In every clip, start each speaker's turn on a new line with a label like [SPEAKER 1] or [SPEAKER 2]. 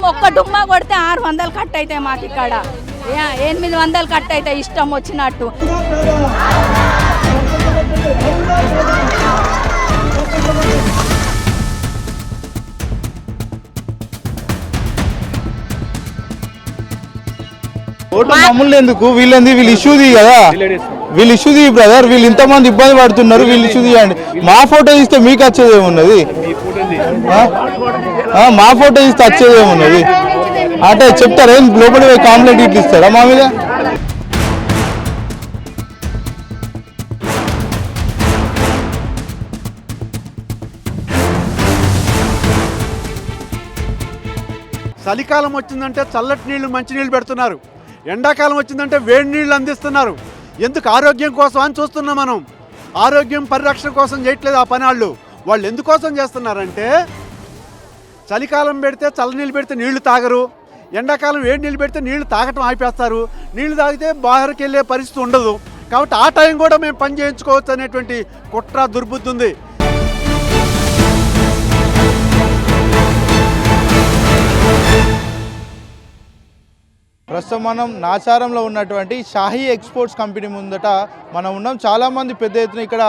[SPEAKER 1] ఒక్క డుమ్మా కొడితే 600 కట్ అవుతాయి మాకు ఇక్కడ 800 కట్ అవుతాయి ఇష్టం వచ్చినట్టు.
[SPEAKER 2] మామూలు ఎందుకు వీళ్ళు ఇష్యూది కదా, వీళ్ళు ఇష్యూది బ్రదర్, వీళ్ళు ఇంతమంది ఇబ్బంది పడుతున్నారు, వీళ్ళు ఇష్యూ తీయండి. మా ఫోటో ఇస్తే మీకు వచ్చేది ఏమున్నది, మా ఫోటో ఇస్తే వచ్చేది ఏమున్నది అంటే చెప్తారా? ఏం లోపలి పోయి కాంప్లైంట్ ఇట్లా ఇస్తారా మా మీద?
[SPEAKER 3] చలికాలం వచ్చిందంటే చల్లటి నీళ్లు మంచినీళ్ళు పెడుతున్నారు, ఎండాకాలం వచ్చిందంటే వేడి నీళ్ళు అందిస్తున్నారు. ఎందుకు? ఆరోగ్యం కోసం అని చూస్తున్నాం మనం. ఆరోగ్యం పరిరక్షణ కోసం చేయట్లేదు ఆ పని. వాళ్ళు ఎందుకోసం చేస్తున్నారంటే చలికాలం పెడితే చల్లనీళ్ళు పెడితే నీళ్లు తాగరు, ఎండాకాలం వేడి నీళ్ళు పెడితే నీళ్లు తాగటం ఆపేస్తారు. నీళ్లు తాగితే బాహర్కి వెళ్ళే పరిస్థితి ఉండదు. కాబట్టి ఆ టైం కూడా మేము పని చేయించుకోవచ్చు అనేటువంటి కుట్ర దుర్బుద్ధి ఉంది.
[SPEAKER 2] ప్రస్తుతం మనం నాచారంలో ఉన్నటువంటి షాహీ ఎక్స్పోర్ట్స్ కంపెనీ ముందట మనం ఉన్నాం. చాలామంది పెద్ద ఎత్తున ఇక్కడ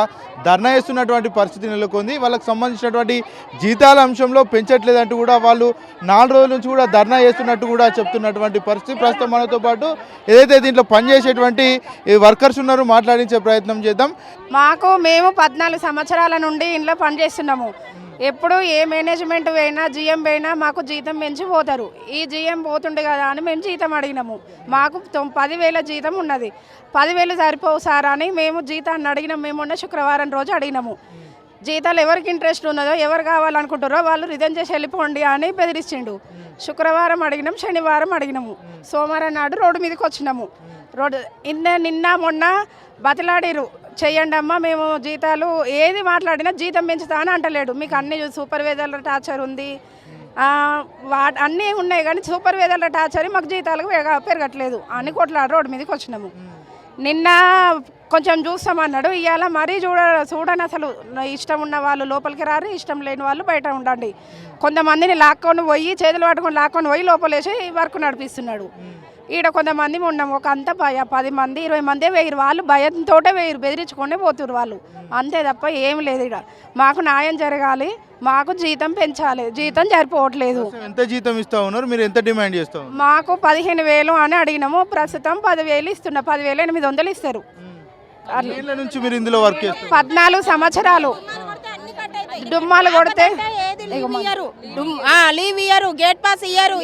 [SPEAKER 2] ధర్నా చేస్తున్నటువంటి పరిస్థితి నెలకొంది. వాళ్ళకి సంబంధించినటువంటి జీతాల అంశంలో పెంచట్లేదంటూ కూడా వాళ్ళు 4 రోజుల నుంచి కూడా ధర్నా చేస్తున్నట్టు కూడా చెప్తున్నటువంటి పరిస్థితి. ప్రస్తుతం మనతో పాటు ఏదైతే దీంట్లో పనిచేసేటువంటి వర్కర్స్ ఉన్నారో మాట్లాడించే ప్రయత్నం చేద్దాం.
[SPEAKER 4] మేము 14 సంవత్సరాల నుండి ఇంట్లో పనిచేస్తున్నాము. ఎప్పుడు ఏ మేనేజ్మెంట్ పోయినా జిఎం పోయినా మాకు జీతం పెంచి పోతారు. ఈ జిఎం పోతుండే కదా అని మేము జీతం అడిగినాము. మాకు 10,000 జీతం ఉన్నది. 10,000 సరిపోవు సార్ అని మేము జీతాన్ని అడిగినాము. మేము ఉన్న శుక్రవారం రోజు అడిగినాము. జీతాలు ఎవరికి ఇంట్రెస్ట్ ఉన్నదో, ఎవరు కావాలనుకుంటారో వాళ్ళు రిజైన్ చేసి వెళ్ళిపోండి అని బెదిరిస్తుండు. శుక్రవారం అడిగినాము, శనివారం అడిగినాము, సోమవారం నాడు రోడ్డు మీదకి వచ్చినాము. నిన్న మొన్న బతిలాడిరు, చెయ్యండి అమ్మ మేము జీతాలు ఏది మాట్లాడినా జీతం పెంచుతా అని అంటలేడు. మీకు అన్ని సూపర్వైజర్ల టార్చర్ ఉంది, అన్నీ ఉన్నాయి కానీ సూపర్వైజర్ల టార్చర్ మాకు జీతాలకు పెరగట్లేదు అని కొట్లాడు రోడ్డు మీదకి వచ్చినాము. నిన్న కొంచెం చూస్తామన్నాడు, ఇవాళ మరీ చూడని అసలు. ఇష్టం ఉన్న వాళ్ళు లోపలికి రారు, ఇష్టం లేని వాళ్ళు బయట ఉండండి. కొంతమందిని లాక్కొని పోయి చేతులు పట్టుకొని లాక్కొని పోయి లోపలేసి వర్క్ నడిపిస్తున్నాడు. ఈడ కొంతమంది ఉన్నాం, ఒక అంతా 10 మంది 20 మందే వేయరు. వాళ్ళు భయంతో వేయరు, బెదిరించుకొని పోతున్నారు వాళ్ళు, అంతే తప్ప ఏం లేదు. ఇక్కడ మాకు న్యాయం జరగాలి, మాకు జీతం పెంచాలి, జీతం సరిపోవట్లేదు.
[SPEAKER 2] ఎంత జీతం ఇస్తా ఉన్నారు మీరు? ఎంత డిమాండ్ చేస్తాం?
[SPEAKER 4] మాకు 15,000 అని అడిగినాము. ప్రస్తుతం 10,000 ఇస్తున్నా, 10,800 ఇస్తారు.
[SPEAKER 2] నుంచి మీరు ఇందులో వర్క్ చేస్తారు?
[SPEAKER 4] 14 సంవత్సరాలు. డుమ్మాలు కొడితే
[SPEAKER 5] లీవ్ ఇయ్యరు, గేట్ పాస్ ఇయ్యరు,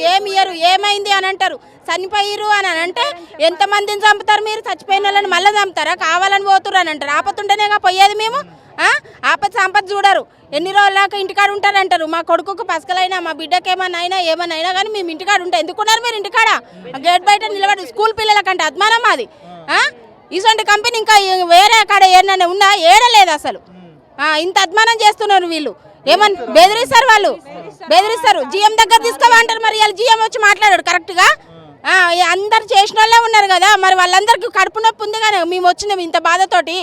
[SPEAKER 5] ఏమైంది అని అంటారు. చనిపోయిరు అని అంటే ఎంతమందిని చంపుతారు మీరు? చచ్చిపోయిన వాళ్ళని మళ్ళీ చంపుతారా? కావాలని పోతురు అని అంటారు. ఆపతుంటేనేగా పోయేది మేము. ఆపద సంపద చూడరు. ఎన్ని రోజులాక ఇంటికాడ ఉంటారంటారు. మా కొడుకుకు పసకలైనా మా బిడ్డకి ఏమన్నా కానీ మేము ఇంటికాడ ఉంటాం. ఎందుకున్నారు మీరు ఇంటికాడ? గేట్ బయట నిలబడి స్కూల్ పిల్లలకంటే అద్మానం అది. ఇటువంటి కంపెనీ ఇంకా వేరే కాడ ఏదైనా ఉందా? ఏడలేదు అసలు. ఇంత అద్మానం చేస్తున్నారు వీళ్ళు. ఏమని బెదిరిస్తారు, వాళ్ళు బెదిరిస్తారు. జిఎం దగ్గర తీసుకోమంటారు. మరి వాళ్ళు జిఎం వచ్చి మాట్లాడాడు కరెక్ట్గా. అందరు చేసిన వాళ్ళే ఉన్నారు కదా, మరి వాళ్ళందరికీ కడుపు నొప్పి ఉంది కానీ మేము వచ్చినాం ఇంత బాధతోటి.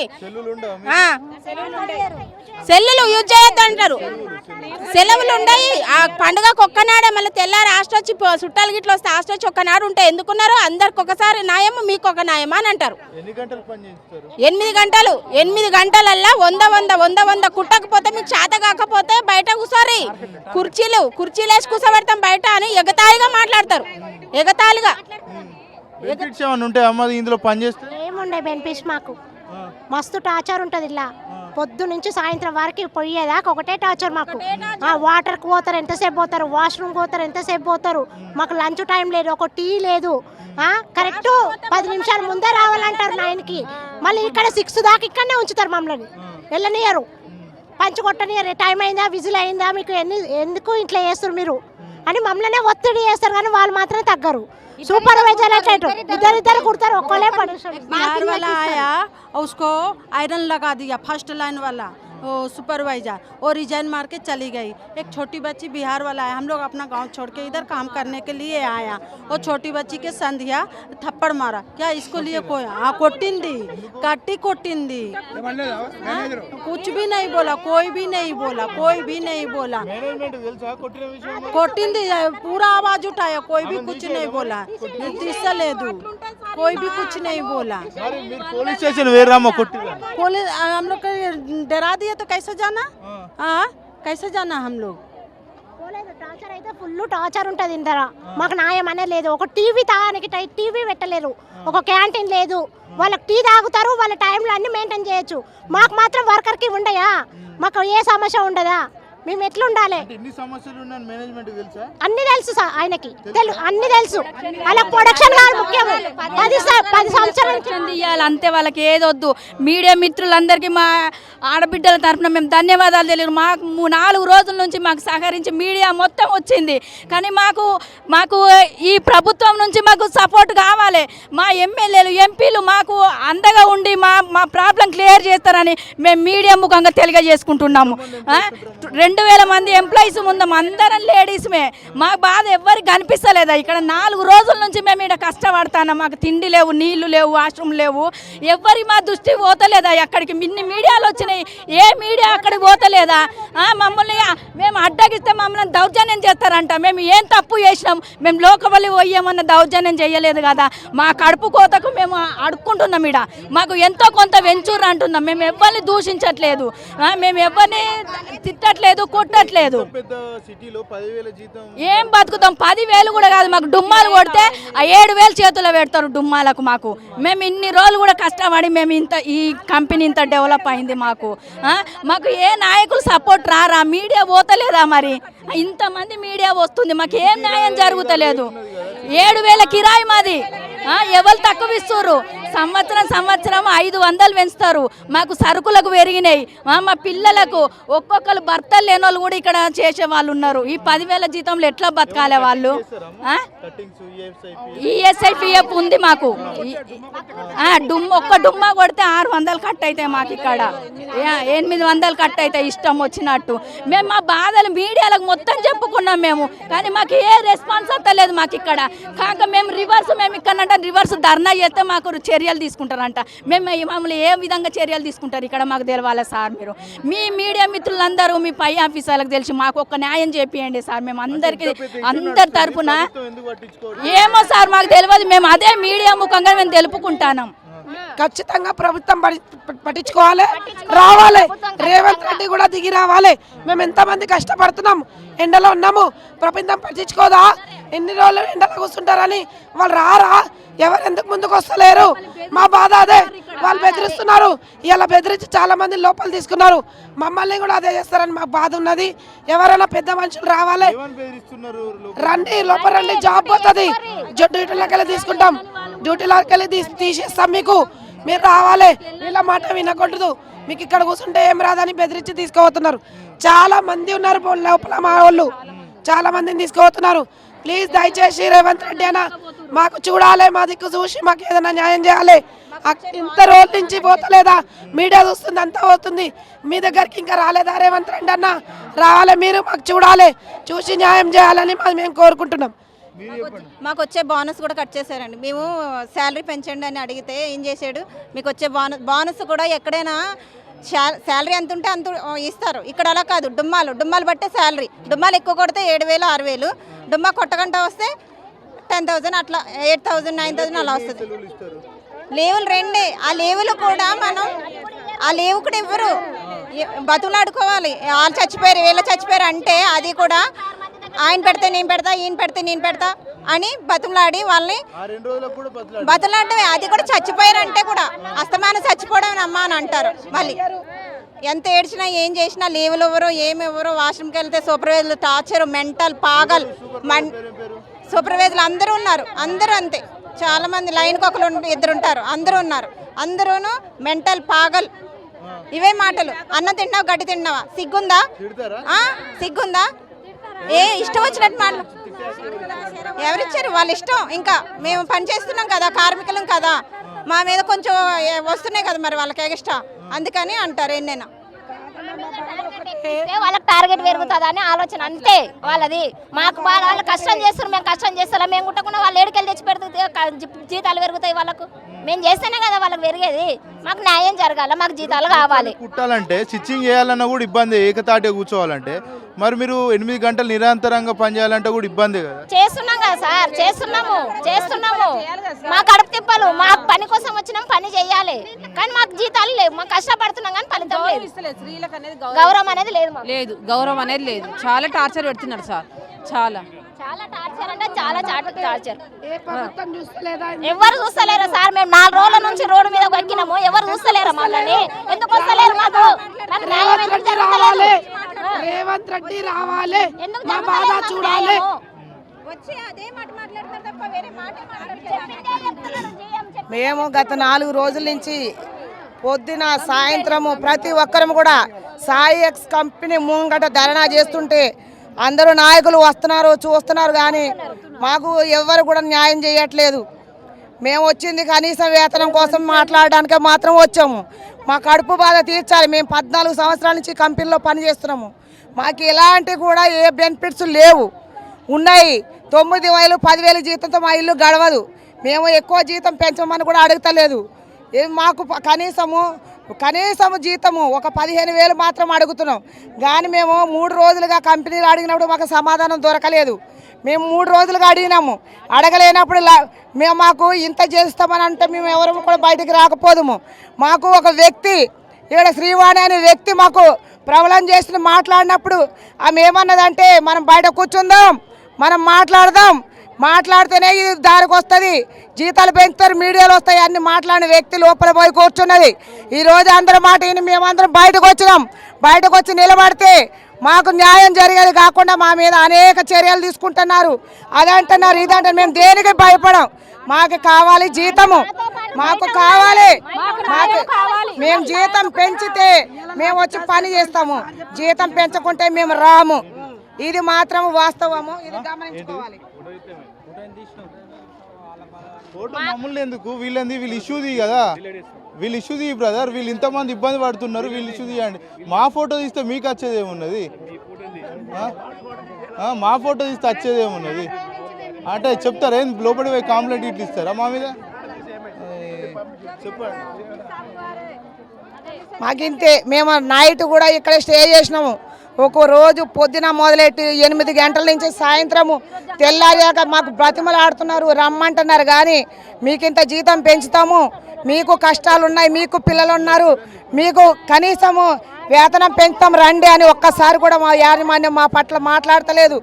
[SPEAKER 5] సెల్లులు యూజ్ చేయొద్దు అంటారు. సెలవులు ఉన్నాయి ఆ పండుగకు ఒక్కనాడే, మళ్ళీ తెల్లారి హాస్టల్ చుట్టాలు గిట్ల వస్తే హాస్టల్ ఒక్కనాడు ఉంటాయి. ఎందుకున్నారు? అందరికి ఒకసారి న్యాయము, మీకు ఒక న్యాయమా అని అంటారు. 8 గంటలు. 8 గంటలల్లా 100 కుట్టకపోతే మీకు చేత కాకపోతే బయట కూర్చోరి. కుర్చీలు వేసి కూర్చోబెడతాం బయట అని ఎగతాళిగా మాట్లాడతారు. ఎగతాళిగా
[SPEAKER 2] ఇందులో పనిచేస్తే
[SPEAKER 6] ఏముండే బెనిఫిట్స్ మాకు మస్తు టార్చర్ ఉంటుంది. ఇలా పొద్దు నుంచి సాయంత్రం వరకు పోయేదాకా ఒకటే టార్చర్ మాకు. వాటర్కి పోతారు ఎంతసేపు పోతారు, వాష్రూమ్ పోతారు ఎంతసేపు పోతారు. మాకు లంచ్ టైం లేదు, ఒక టీ లేదు. కరెక్ట్ 10 నిమిషాల ముందే రావాలంటారు 9కి. మళ్ళీ ఇక్కడ 6 దాకా ఇక్కడనే ఉంచుతారు మమ్మల్ని, వెళ్ళనియరు, పంచి కొట్టనియరు. టైం అయిందా, విజిల్ అయిందా, మీకు ఎందుకు ఇట్లా చేస్తారు మీరు అని మమ్మల్నే ఒత్తిడి చేస్తారు. కానీ వాళ్ళు మాత్రం తగ్గరు. सुपरवाइजर इधर इधर कुड़ता
[SPEAKER 7] बाहर वाला आया और उसको आयरन लगा दिया फर्स्ट लाइन वाला, वो सुपरवाइजर, और रिजाइन मार के चली गई। एक छोटी बच्ची बिहार वाला है, हम लोग अपना गांव छोड़ के इधर काम करने के लिए आया। वो छोटी बच्ची के संध्या थप्पड़ मारा, क्या इसको लिए कोई कोटिंदी काटी कोटिंदी, कुछ भी नहीं बोला, कोई भी नहीं बोला, कोई भी नहीं बोला, कोटिंदी पूरा आवाज उठाया, कोई भी कुछ नहीं बोला, तीसरा ले दूं, कोई भी कुछ नहीं बोला।
[SPEAKER 2] పోలీస్ స్టేషన్ వేరమ్మ కొట్టి
[SPEAKER 7] पुलिस हम लोग को डरा दिए तो कैसे जाना? हाँ कैसे जाना हम लोग?
[SPEAKER 6] టార్చర్ అయితే ఫుల్ టార్చర్ ఉంటుంది ఇందర. మాకు న్యాయం అనేది లేదు. ఒక టీవీ తాగడానికి టీవీ పెట్టలేరు, ఒక క్యాంటీన్ లేదు. వాళ్ళకి టీ తాగుతారు, వాళ్ళ టైంలో అన్ని మెయింటైన్ చేయొచ్చు. మాకు మాత్రం వర్కర్కి ఉండయా? మాకు ఏ సమస్య ఉండదా? మేము ఎట్లా ఉండాలి?
[SPEAKER 2] ఎన్ని సమస్యలు ఉన్నాయని మేనేజ్మెంట్ తెలుసా?
[SPEAKER 6] అన్ని తెలుసు సార్, ఆయనకి అన్ని తెలుసు. వాళ్ళ ప్రొడక్షన్ కాదు ముఖ్యం. 10 సంవత్సరాల
[SPEAKER 1] ఇవ్వాలి అంతే, వాళ్ళకి ఏదొద్దు. మీడియా మిత్రులందరికీ మా ఆడబిడ్డల తరఫున మేము ధన్యవాదాలు తెలియదు. మాకు 4 రోజుల నుంచి మాకు సహకరించి మీడియా మొత్తం వచ్చింది, కానీ మాకు ఈ ప్రభుత్వం నుంచి మాకు సపోర్ట్ కావాలి. మా ఎమ్మెల్యేలు ఎంపీలు మాకు అండగా ఉండి మా ప్రాబ్లం క్లియర్ చేస్తారని మేము మీడియా ముఖంగా తెలియజేసుకుంటున్నాము. 2000 మంది ఎంప్లాయీస్ ఉందాం, అందరం లేడీస్మే. మా బాధ ఎవ్వరికి కనిపిస్తలేదా? ఇక్కడ 4 రోజుల నుంచి మేము ఇక్కడ కష్టపడతాను. మాకు తిండి లేవు, నీళ్లు లేవు, వాష్రూమ్ లేవు. ఎవ్వరి మా దృష్టి పోతలేదా? ఎక్కడికి ఇన్ని మీడియాలు వచ్చినాయి, ఏ మీడియా అక్కడికి పోతలేదా? మమ్మల్ని మేము అడ్డగిస్తే మమ్మల్ని దౌర్జన్యం చేస్తారంట. మేము ఏం తప్పు చేసినాం? మేము లోకవల్లి పోయామన్న దౌర్జన్యం చేయలేదు కదా. మా కడుపు కోతకు మేము అడుక్కుంటున్నాం. ఇక్కడ మాకు ఎంతో కొంత వెంచూరు అంటున్నాం. మేము ఎవరిని దూషించట్లేదు, మేము ఎవరిని తిట్టట్లేదు, కొట్టట్లేదు. ఏం బతుకుతాం? 10,000 కూడా కాదు, మాకు డుమ్మాలు కొడితే 7,000 చేతుల్లో పెడతారు డుమ్మాలకు. మేము ఇన్ని రోజులు కూడా కష్టపడి మేము ఈ కంపెనీ ఇంత డెవలప్ అయింది. మాకు ఏ నాయకులు సపోర్ట్ రారా? మీడియా పోతలేదా? మరి ఇంతమంది మీడియా వస్తుంది, మాకు ఏం న్యాయం జరుగుతలేదు. 7,000 కిరాయి మాది, ఎవరు తక్కువ ఇస్తారు? సంవత్సరం 500 పెంచుతారు. మాకు సరుకులకు పెరిగినాయి. మా పిల్లలకు ఒక్కొక్కరు భర్తలు లేని వాళ్ళు కూడా ఇక్కడ చేసే వాళ్ళు ఉన్నారు. ఈ 10,000 జీతంలో ఎట్లా బతకాలే వాళ్ళు? ESIPF ఉంది మాకు. ఒక్క డుమ్మా కొడితే 600 కట్ అవుతాయి మాకు ఇక్కడ. 800 కట్ అవుతాయి ఇష్టం వచ్చినట్టు. మేము మా బాధలు మీడియాలకు మొత్తం చెప్పుకున్నాం మేము, కానీ మాకు ఏ రెస్పాన్స్ అత్తలేదు మాకు ఇక్కడ. కాక మేము ఇక్కడ రివర్స్ ధర్నా చేస్తే మాకు చర్యలు తీసుకుంటారంట. మమ్మల్ని ఏ విధంగా చర్యలు తీసుకుంటారు ఇక్కడ మాకు తెలవాలి సార్. మీరు మీ మీడియా మిత్రులందరూ మీ పై ఆఫీసర్లకు తెలిసి మాకు ఒక న్యాయం చేపియండి సార్. మేము అందరి తరఫున ఏమో సార్ మాకు తెలియదు. మేము అదే మీడియా ముఖంగా మేము తెలుపుకుంటాం.
[SPEAKER 8] ఖచ్చితంగా ప్రభుత్వం పట్టించుకోవాలి, రావాలి. రేవంత్ రెడ్డి కూడా దిగి రావాలి. మేము ఎంతమంది కష్టపడుతున్నాం, ఎండలో ఉన్నాము, ప్రభుత్వం పట్టించుకోదా? ఎన్ని రోజులు ఎండలో కూర్చుంటారని వాళ్ళు రారా? ఎవరు ఎందుకు ముందుకు వస్తలేరు? మా బాధ అదే. వాళ్ళు బెదిరిస్తున్నారు, ఇలా బెదిరించి చాలా మంది లోపల తీసుకున్నారు. మమ్మల్ని కూడా అదే చేస్తారని మాకు బాధ ఉన్నది. ఎవరైనా పెద్ద మనుషులు రావాలి, రండి లోపల రండి, జాబ్ పోతుంది, డ్యూటీలోకి వెళ్ళి తీసుకుంటాం, డ్యూటీలోకి వెళ్ళి తీసేస్తాం. మీరు రావాలి, వీళ్ళ మాట వినకూడదు. మీకు ఇక్కడ కూర్చుంటే ఏం రాదని బెదిరించి తీసుకుపోతున్నారు. చాలా మంది ఉన్నారు లోపల, మా వాళ్ళు చాలా మందిని తీసుకుపోతున్నారు. ప్లీజ్ దయచేసి రేవంత్ రెడ్డి అన్న మాకు చూడాలి, మా దిక్కు చూసి మాకు ఏదైనా న్యాయం చేయాలి. ఇంత రోజు నుంచి పోతలేదా? మీడియా చూస్తుంది, అంతా పోతుంది, మీ దగ్గరికి ఇంకా రాలేదా? రేవంత్ రెడ్డి అన్న రావాలి, మీరు మాకు చూడాలి, చూసి న్యాయం చేయాలని మేము కోరుకుంటున్నాం.
[SPEAKER 5] మాకు వచ్చే బోనస్ కూడా కట్ చేశారండి. మేము శాలరీ పెంచండి అని అడిగితే ఏం చేశాడు? మీకు వచ్చే బోనస్ కూడా ఎక్కడైనా శాలరీ ఎంత ఉంటే అంత ఇస్తారు. ఇక్కడ అలా కాదు, డుమ్మాలు బట్టే శాలరీ. డుమ్మాలు ఎక్కువ కొడితే 7,000 6,000, డుమ్మా కొట్టకుండా వస్తే 10,000, అట్లా 8,000 9,000 అలా వస్తుంది. లేవులు రెండే, ఆ లేవులు కూడా మనం ఆ లేవు కూడా ఇవ్వరు, బతులాడుకోవాలి. వాళ్ళు చచ్చిపోయారు, వీళ్ళు చచ్చిపోయారు అంటే అది కూడా ఆయన పెడితే నేను పెడతా, ఈయన పెడితే నేను పెడతా అని బతులాడి వాళ్ళని బతులాడమే. అది కూడా చచ్చిపోయారంటే కూడా అస్తమానం చచ్చిపోవడం అమ్మా అని అంటారు. మళ్ళీ ఎంత ఏడ్చినా ఏం చేసినా లేవులు ఎవరు ఏమి ఎవరు, వాష్రూమ్కి వెళ్తే సూపర్వైజర్లు టార్చర్, మెంటల్ పాగల్ సూపర్వైజర్లు అందరూ ఉన్నారు. అందరూ అంతే, చాలా మంది లైన్కి ఒకరు 2 ఉంటారు, అందరూ ఉన్నారు. అందరూను మెంటల్ పాగల్, ఇవే మాటలు. అన్నం తిన్నావు, గడ్డి తిన్నావా? సిగ్గుందా? సిగ్గుందా? ఏ ఇష్టం వచ్చినట్టు మాటలు ఎవరిచ్చారు? వాళ్ళ ఇష్టం. ఇంకా మేము పని చేస్తున్నాం కదా, కార్మికులం కదా, మా మీద కొంచెం వస్తున్నాయి కదా, మరి వాళ్ళకి ఎగస్ట్రా అందుకని అంటారు ఎన్నైనా.
[SPEAKER 9] వాళ్ళకి టార్గెట్ పెరుగుతుందని ఆలోచన అంతే వాళ్ళది. మాకు వాళ్ళు కష్టం చేస్తారు, మేము కష్టం చేస్తాం. మేము కుట్టకుండా వాళ్ళు ఏడుకెళ్ళి తెచ్చి పెడితే జీతాలు పెరుగుతాయి వాళ్ళకు. మేము చేస్తేనే కదా వాళ్ళకి పెరిగేది. మాకు న్యాయం జరగాల, మాకు జీతాలు కావాలి.
[SPEAKER 2] కుట్టాలంటే స్టిచ్చింగ్ చేయాలన్నా కూడా ఇబ్బంది, ఏకతాటిగా కూర్చోవాలంటే. మరి మీరు 8 గంటలు నిరంతరంగా పనిచేయాలంటే కూడా ఇబ్బంది కదా.
[SPEAKER 9] చేస్తున్నాం కదా సార్, చేస్తున్నాము. మా కడుపు తిప్పలు, మా పని కోసం వచ్చినాం, పని చేయాలి. కానీ మాకు జీతాలు లేవు, మాకు కష్టపడుతున్నాం కానీ ఫలితం లేదు. గౌరవం అనేది లేదు,
[SPEAKER 10] గౌరవం అనేది లేదు. చాలా టార్చర్ పెడుతున్నారు సార్, చాలా
[SPEAKER 9] టార్చర్ అంటే చాలా టార్చర్. ఎవరు చూస్తలేరు సార్. మేము 4 రోజుల నుంచి రోడ్డు మీద ఎక్కినాము, ఎవరు చూస్తలేరు మమ్మల్ని. ఎందుకు వస్తలేరు? మాకు
[SPEAKER 8] రేవంత్ రెడ్డి రావాలి, మా బాధ చూడాలి.
[SPEAKER 11] మేము గత 4 రోజుల నుంచి పొద్దున సాయంత్రము ప్రతి ఒక్కరము కూడా సాయి ఎక్స్ కంపెనీ ముంగట ధర్నా చేస్తుంటే అందరూ నాయకులు వస్తున్నారు, చూస్తున్నారు, కానీ మాకు ఎవరు కూడా న్యాయం చేయట్లేదు. మేము వచ్చింది కనీసం వేతనం కోసం మాట్లాడడానికే మాత్రం వచ్చాము. మా కడుపు బాధ తీర్చాలి. మేము 14 సంవత్సరాల నుంచి కంపెనీలో పనిచేస్తున్నాము. మాకు ఎలాంటి కూడా ఏ బెనిఫిట్స్ లేవు. ఉన్నాయి 9,000 10,000 జీతంతో మా ఇల్లు గడవదు. మేము ఎక్కువ జీతం పెంచమని కూడా అడుగుతలేదు. మాకు కనీసము జీతము ఒక 15,000 మాత్రం అడుగుతున్నాం. కానీ మేము 3 రోజులుగా కంపెనీలు అడిగినప్పుడు మాకు సమాధానం దొరకలేదు. మేము 3 రోజులుగా అడిగినాము, అడగలేనప్పుడు మాకు ఇంత చేస్తామని అంటే మేము ఎవరు కూడా బయటికి రాకపోదుము. మాకు ఒక వ్యక్తి ఇక్కడ శ్రీవాణి అనే వ్యక్తి మాకు ప్రబలం చేసి మాట్లాడినప్పుడు ఆమె ఏమన్నదంటే, మనం బయట కూర్చుందాం, మనం మాట్లాడితేనే ఇది దారికి వస్తుంది, జీతాలు పెంచుతారు, మీడియాలో వస్తాయి అన్ని మాట్లాడిన వ్యక్తి లోపల పోయి కూర్చున్నది. ఈరోజు అందరి మాట విని మేమందరం బయటకు వచ్చినాం. బయటకు వచ్చి నిలబడితే మాకు న్యాయం జరిగేది కాకుండా మా మీద అనేక చర్యలు తీసుకుంటున్నారు. అదంటున్నారు, ఇదంటారు. మేము దేనికి భయపడం. మాకు కావాలి జీతము, మాకు కావాలి. మేము జీతం పెంచితే మేము వచ్చి పని చేస్తాము, జీతం పెంచకుంటే మేము రాము. ఇది మాత్రం వాస్తవము, ఇది గమనించుకోవాలి.
[SPEAKER 2] మామూలు ఎందుకు వీళ్ళంది, వీళ్ళు ఇష్యూది కదా, వీళ్ళు ఇష్యూది బ్రదర్. వీళ్ళు ఇంతమంది ఇబ్బంది పడుతున్నారు, వీళ్ళు ఇష్యూ తీయండి. మా ఫోటో తీస్తే మీకు వచ్చేది ఏమున్నది? మా ఫోటో తీస్తే వచ్చేది ఏమున్నది అంటే చెప్తారా? ఏం లోపలి పోయి కంప్లైంట్ ఇట్లు ఇస్తారా మా మీద? చెప్పండి.
[SPEAKER 11] మాకింతే. మేము నైట్ కూడా ఇక్కడ స్టే చేసినాము. ఒక రోజు పొద్దున మొదలెట్టి 8 గంటల నుంచి సాయంత్రము తెల్లారాక మాకు బ్రతిమలు ఆడుతున్నారు, రమ్మంటున్నారు. కానీ మీకింత జీతం పెంచుతాము, మీకు కష్టాలు ఉన్నాయి, మీకు పిల్లలు ఉన్నారు, మీకు కనీసము వేతనం పెంచుతాం రండి అని ఒక్కసారి కూడా మా యాజమాన్యం మా పట్ల మాట్లాడతలేదు.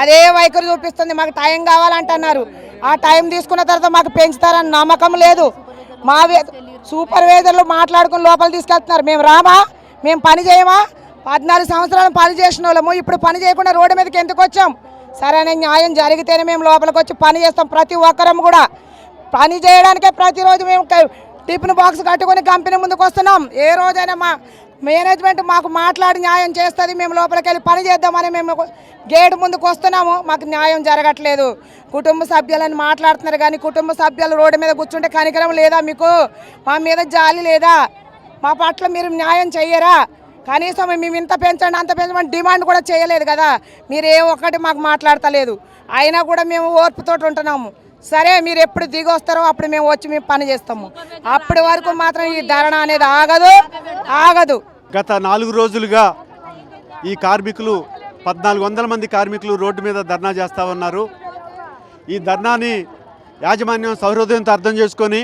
[SPEAKER 11] అదే వైఖరి చూపిస్తుంది. మాకు టైం కావాలంటున్నారు. ఆ టైం తీసుకున్న తర్వాత మాకు పెంచుతారని నమ్మకం లేదు. మా సూపర్వైజర్లు మాట్లాడుకుని లోపల తీసుకెళ్తున్నారు. మేము రామా, మేము పని చేయమా? 14 సంవత్సరాలు పని చేసిన వాళ్ళము ఇప్పుడు పని చేయకుండా రోడ్డు మీదకి ఎందుకు వచ్చాం? సరైన న్యాయం జరిగితేనే మేము లోపలికి వచ్చి పని చేస్తాం. ప్రతి ఒక్కరం కూడా పని చేయడానికే ప్రతిరోజు మేము టిఫిన్ బాక్స్ కట్టుకొని కంపెనీ ముందుకు వస్తున్నాం. ఏ రోజైనా మా మేనేజ్మెంట్ మాకు మాట్లాడి న్యాయం చేస్తుంది, మేము లోపలికి వెళ్ళి పని చేద్దామని మేము గేట్ ముందుకు వస్తున్నాము. మాకు న్యాయం జరగట్లేదు. కుటుంబ సభ్యులని మాట్లాడుతున్నారు, కానీ కుటుంబ సభ్యులు రోడ్డు మీద కూర్చుంటే కనికరం లేదా మీకు? మా మీద జాలి లేదా? మా పట్ల మీరు న్యాయం చెయ్యరా? కనీసం మేము ఇంత పెంచండి అంత పెంచమని డిమాండ్ కూడా చేయలేదు కదా. మీరు ఏ ఒక్కటి మాకు మాట్లాడతలేదు. అయినా కూడా మేము ఓర్పుతో ఉంటున్నాము. సరే, మీరు ఎప్పుడు దిగి వస్తారో అప్పుడు మేము వచ్చి మేము పని చేస్తాము. అప్పటి వరకు మాత్రం ఈ ధర్నా అనేది ఆగదు.
[SPEAKER 3] గత 4 రోజులుగా ఈ కార్మికులు 1400 మంది కార్మికులు రోడ్డు మీద ధర్నా చేస్తూ ఉన్నారు. ఈ ధర్నాని యాజమాన్యం సౌహృదయంతో అర్థం చేసుకొని